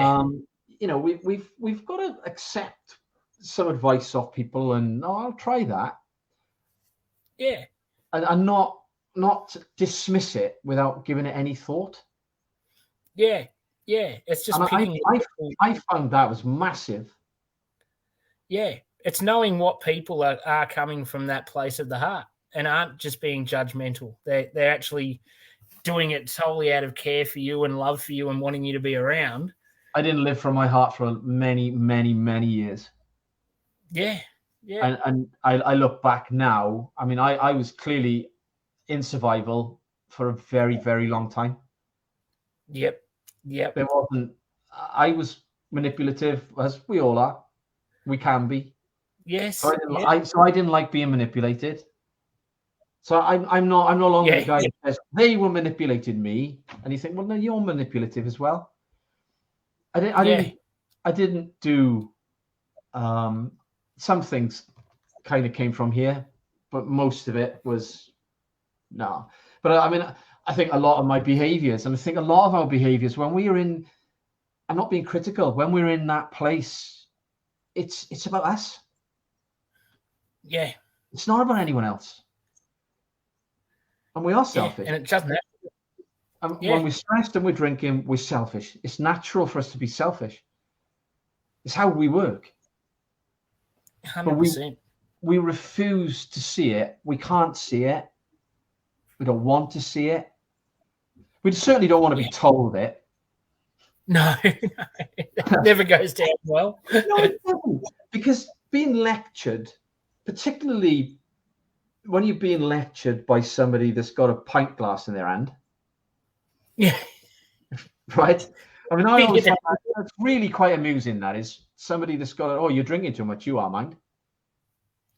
got to accept some advice off people, and I'll try that. Yeah. And not dismiss it without giving it any thought. Yeah. It's just picking. I found that was massive. Yeah, it's knowing what people are coming from that place of the heart and aren't just being judgmental. They're actually doing it solely out of care for you and love for you and wanting you to be around. I didn't live from my heart for many, many, many years. Yeah. And I look back now. I mean, I was clearly in survival for a very, very long time. Yep. There wasn't. I was manipulative, as we all are. We can be. Yes. So I didn't like being manipulated. So I'm no longer the guy that says they were manipulating me, and you think, well, no, you're manipulative as well. I didn't do. Some things kind of came from here, but most of it was no. But I mean, I think a lot of my behaviors, and I think a lot of our behaviors, when we are in, I'm not being critical, when we're in that place, it's about us. Yeah. It's not about anyone else. And we are selfish. And it doesn't happen. When we're stressed and we're drinking, we're selfish. It's natural for us to be selfish. It's how we work. 100%. But we refuse to see it. We can't see it. We don't want to see it. We certainly don't want to be told it. No, it never goes down well. No, it doesn't. Because being lectured, particularly when you're being lectured by somebody that's got a pint glass in their hand. Yeah. Right? I mean, I always find that's really quite amusing. That is somebody that's got, oh, you're drinking too much, you are, mind.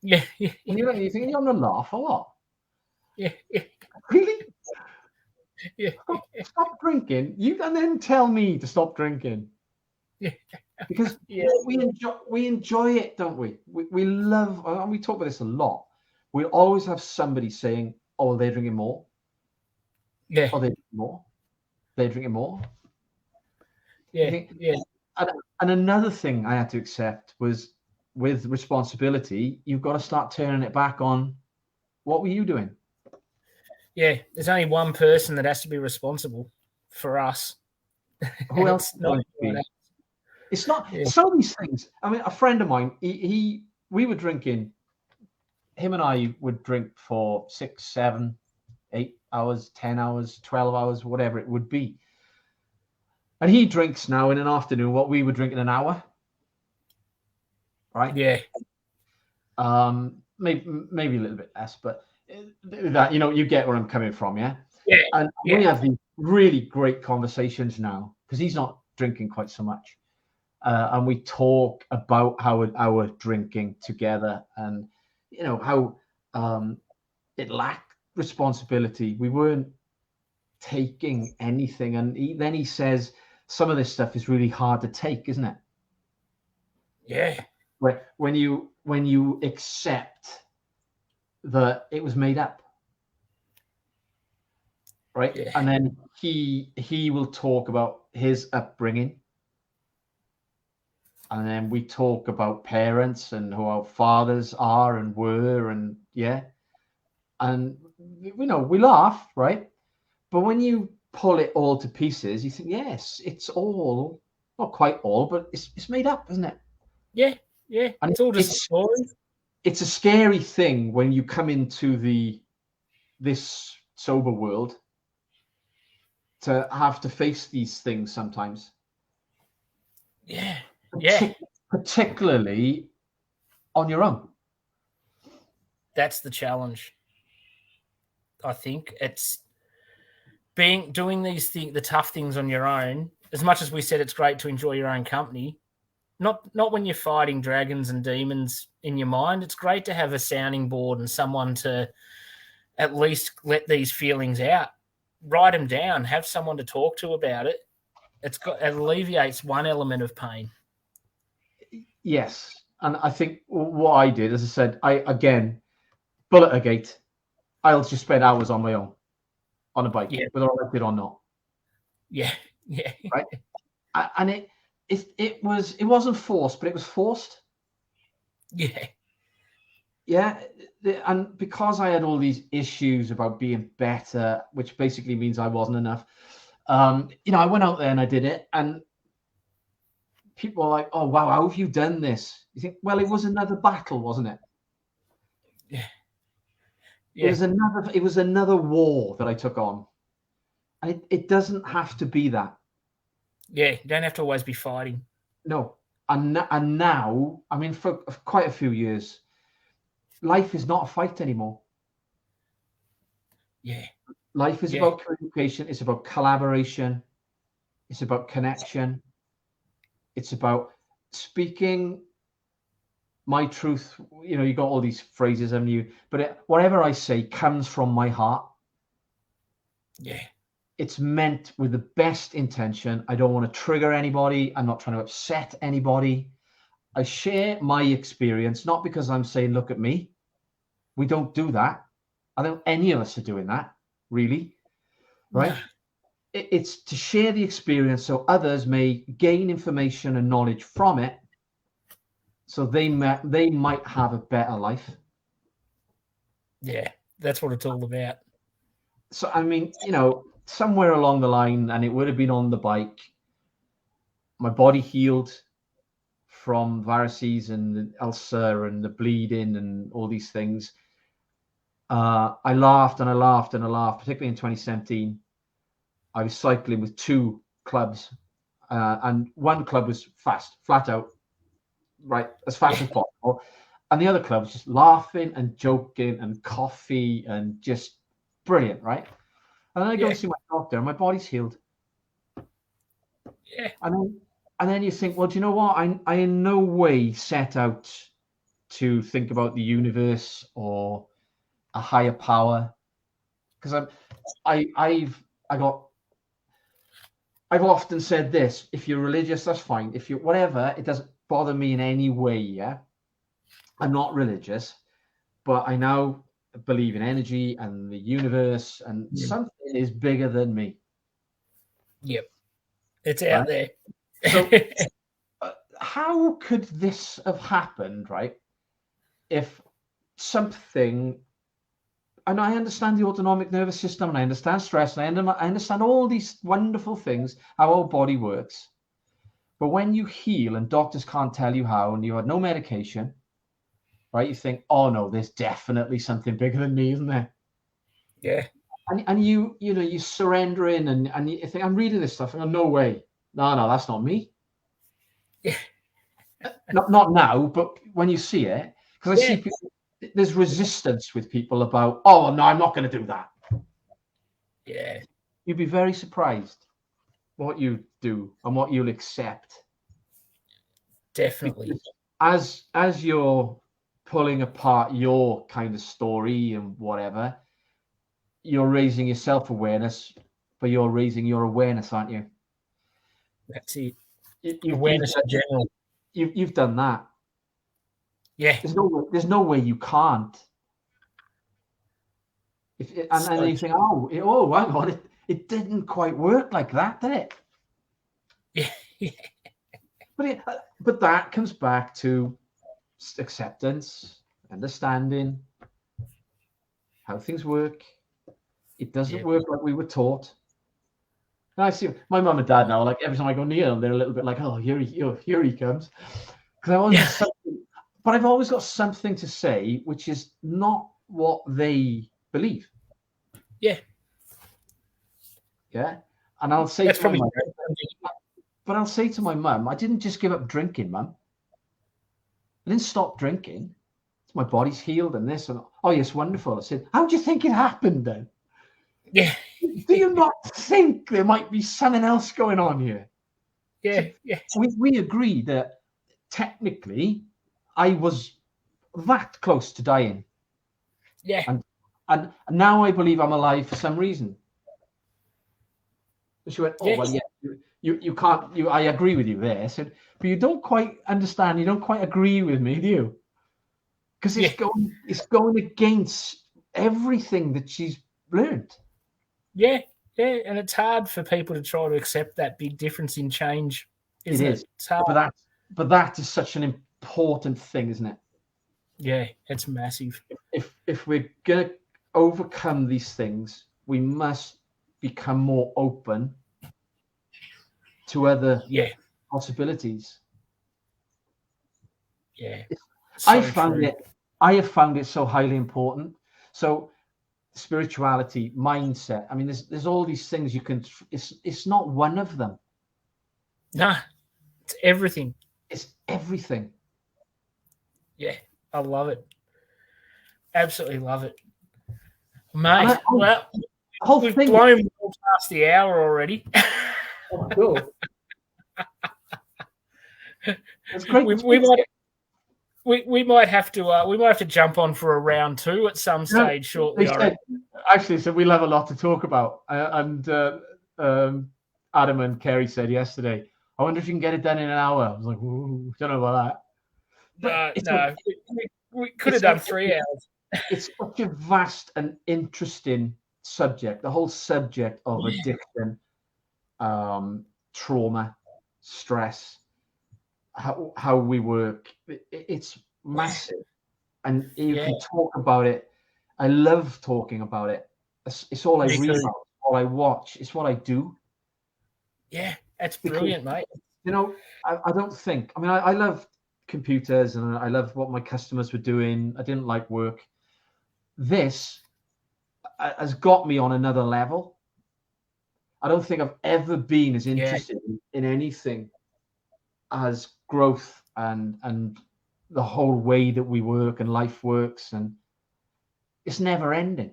Yeah. And you're thinking, you're going to laugh or what? Yeah. Really? Yeah. Stop drinking. You and then tell me to stop drinking. Yeah. Because we enjoy it, don't we? We love, and we talk about this a lot. We always have somebody saying, "Oh, they're drinking more." Yeah. Oh, they're drinking more. They're drinking more. Yeah. And another thing I had to accept was, with responsibility, you've got to start turning it back on. What were you doing? Yeah, there's only one person that has to be responsible for us. Who else? It's not. Some of these things. I mean, a friend of mine, we were drinking. Him and I would drink for 6, 7, 8 hours, 10 hours, 12 hours, whatever it would be. And he drinks now in an afternoon what we would drink in an hour. Right? Yeah. Maybe a little bit less, but that, you get where I'm coming from, yeah? Yeah. And we have these really great conversations now because he's not drinking quite so much. And we talk about our drinking together, and how it lacked responsibility. We weren't taking anything, and then he says some of this stuff is really hard to take, isn't it? Yeah. When you accept that it was made up, right? Yeah. And then he will talk about his upbringing. And then we talk about parents and who our fathers are and were, and and we laugh, right? But when you pull it all to pieces, you think, yes, it's all, not quite all, but it's made up, isn't it? Yeah, and it's all just a story. It's a scary thing when you come into this sober world to have to face these things sometimes. Yeah. Particularly on your own. That's the challenge. I think it's doing these things, the tough things on your own. As much as we said it's great to enjoy your own company, Not when you're fighting dragons and demons in your mind. It's great to have a sounding board and someone to at least let these feelings out, write them down, have someone to talk to about it. It alleviates one element of pain. Yes, and I think what I did, as I said, again, bullet a gate. I'll just spend hours on my own on a bike, whether I like it or not. Yeah. Right. And it wasn't forced, but it was forced. Yeah. Yeah. And because I had all these issues about being better, which basically means I wasn't enough, I went out there and I did it, and people are like, "Oh wow, how have you done this?" You think, well, it was another battle, wasn't it? Yeah. It was another war that I took on. And it doesn't have to be that. Yeah, you don't have to always be fighting. No. And now, I mean, for quite a few years, life is not a fight anymore. Yeah. Life is about communication. It's about collaboration. It's about connection. It's about speaking my truth. You got all these phrases, haven't you? But whatever I say comes from my heart. Yeah. It's meant with the best intention. I don't want to trigger anybody. I'm not trying to upset anybody. I share my experience, not because I'm saying, look at me. We don't do that. I don't think any of us are doing that, really. Right? No. It's to share the experience so others may gain information and knowledge from it, so they might have a better life. Yeah, that's what it's all about. So, I mean, somewhere along the line, and it would have been on the bike, my body healed from varices and the ulcer and the bleeding and all these things. I laughed and I laughed and I laughed, particularly in 2017. I was cycling with two clubs, and one club was flat out, right, as fast as possible. And the other club was just laughing and joking and coffee and just brilliant, right? And then I go and see my doctor, and my body's healed. Yeah. And then you think, well, do you know what? I in no way set out to think about the universe or a higher power, because I've often said this: if you're religious, that's fine. If you're whatever, it doesn't bother me in any way. Yeah, I'm not religious, but I now believe in energy and the universe, and something is bigger than me. Yep, it's out there. So how could this have happened, right? If something, and I understand the autonomic nervous system, and I understand stress, and I understand all these wonderful things, how our body works. But when you heal and doctors can't tell you how, and you had no medication, right? You think, oh no, there's definitely something bigger than me, isn't there? Yeah. And you surrender in, and you think, I'm reading this stuff, and I go, no way. No, that's not me. Yeah. Not now, but when you see it, because I see people, there's resistance with people about, oh no, I'm not going to do that. Yeah. You'd be very surprised what you do and what you'll accept. Definitely. Because as you're pulling apart your kind of story and whatever, you're raising your self-awareness, but you're raising your awareness, aren't you? That's it. Awareness in general. You've done that. Yeah. There's no way you can't. And then you think, hang on, it didn't quite work like that, did it? Yeah. But that comes back to acceptance, understanding how things work. It doesn't work like we were taught. And I see my mum and dad now, like every time I go near them, they're a little bit like, oh, here he comes. Because but I've always got something to say, which is not what they believe. Yeah. Yeah. And I'll say to my mum, but I'll say to my mum, I didn't just give up drinking, mum. I didn't stop drinking. My body's healed and this and oh yes, wonderful. I said, how do you think it happened then? Yeah. Do you not think there might be something else going on here? Yeah. So we agree that technically, I was that close to dying. Yeah. And now I believe I'm alive for some reason. She went, oh, well, yeah, you can't, I agree with you there. I said, but you don't quite understand. You don't quite agree with me, do you? Because it's going against everything that she's learned. Yeah, and it's hard for people to try to accept that big difference in change, isn't it? It's hard. But that is such an important thing, isn't it? Yeah, it's massive. If we're going to overcome these things, we must become more open to other possibilities. Yeah. I have found it so highly important. So spirituality, mindset. I mean, there's all these things you can. It's not one of them. Nah, it's everything. It's everything. Yeah, I love it. Absolutely love it, mate. Well, we've blown past the hour already. Oh, cool. It's great. We might have to jump on for a round 2 at some stage shortly. So we'll have a lot to talk about. Adam and Kerry said yesterday, I wonder if you can get it done in an hour. I was like, ooh, don't know about that. No, we could have done 3 hours. It's such a vast and interesting subject. The whole subject of addiction, trauma, stress, how we work. It's massive, and you can talk about it. I love talking about it. It's all I read about, all I watch. It's what I do. Yeah, that's brilliant, mate. You know, I don't think. I mean, I love computers and I love what my customers were doing. I didn't like work. This has got me on another level. I don't think I've ever been as interested in anything as growth and the whole way that we work and life works, and it's never ending.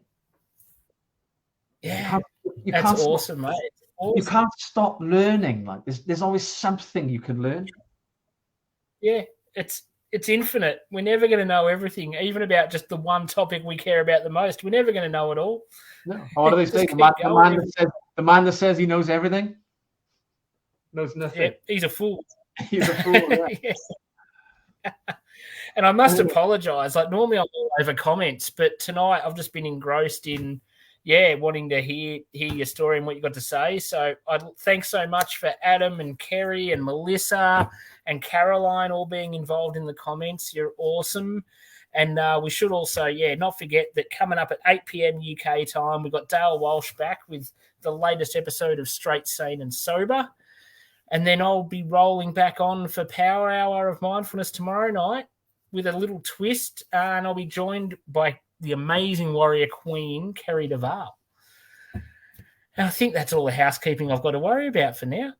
Yeah, that's awesome, mate. Awesome. You can't stop learning. Like there's always something you can learn. Yeah, it's infinite. We're never going to know everything, even about just the one topic we care about the most. We're never going to know it all. No. What do they say? The man that says he knows everything knows nothing. Yeah, he's a fool. He's a fool. Yeah. And I must apologise. Like normally I'm all over comments, but tonight I've just been engrossed in, wanting to hear your story and what you got to say. So thanks so much for Adam and Kerry and Melissa and Caroline all being involved in the comments. You're awesome. And we should also, not forget that coming up at 8 p.m. UK time, we've got Dale Walsh back with the latest episode of Straight, Sane and Sober. And then I'll be rolling back on for Power Hour of Mindfulness tomorrow night with a little twist. And I'll be joined by the amazing warrior queen, Kerry Duval. And I think that's all the housekeeping I've got to worry about for now.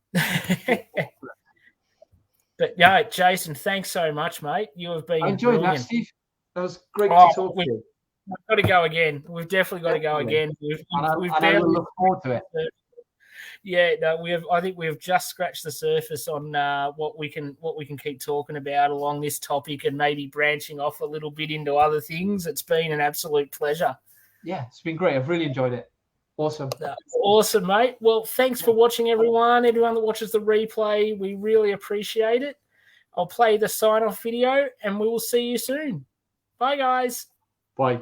But Jason, thanks so much, mate. You have been enjoyed that, Steve. That was great to talk to you. We've got to go again. We've definitely got to go again. I will look forward to it. Yeah, no, I think we've just scratched the surface on what we can keep talking about along this topic, and maybe branching off a little bit into other things. It's been an absolute pleasure. Yeah, it's been great. I've really enjoyed it. Awesome. Awesome, mate. Well, thanks for watching, everyone. Everyone that watches the replay, we really appreciate it. I'll play the sign-off video, and we will see you soon. Bye, guys. Bye.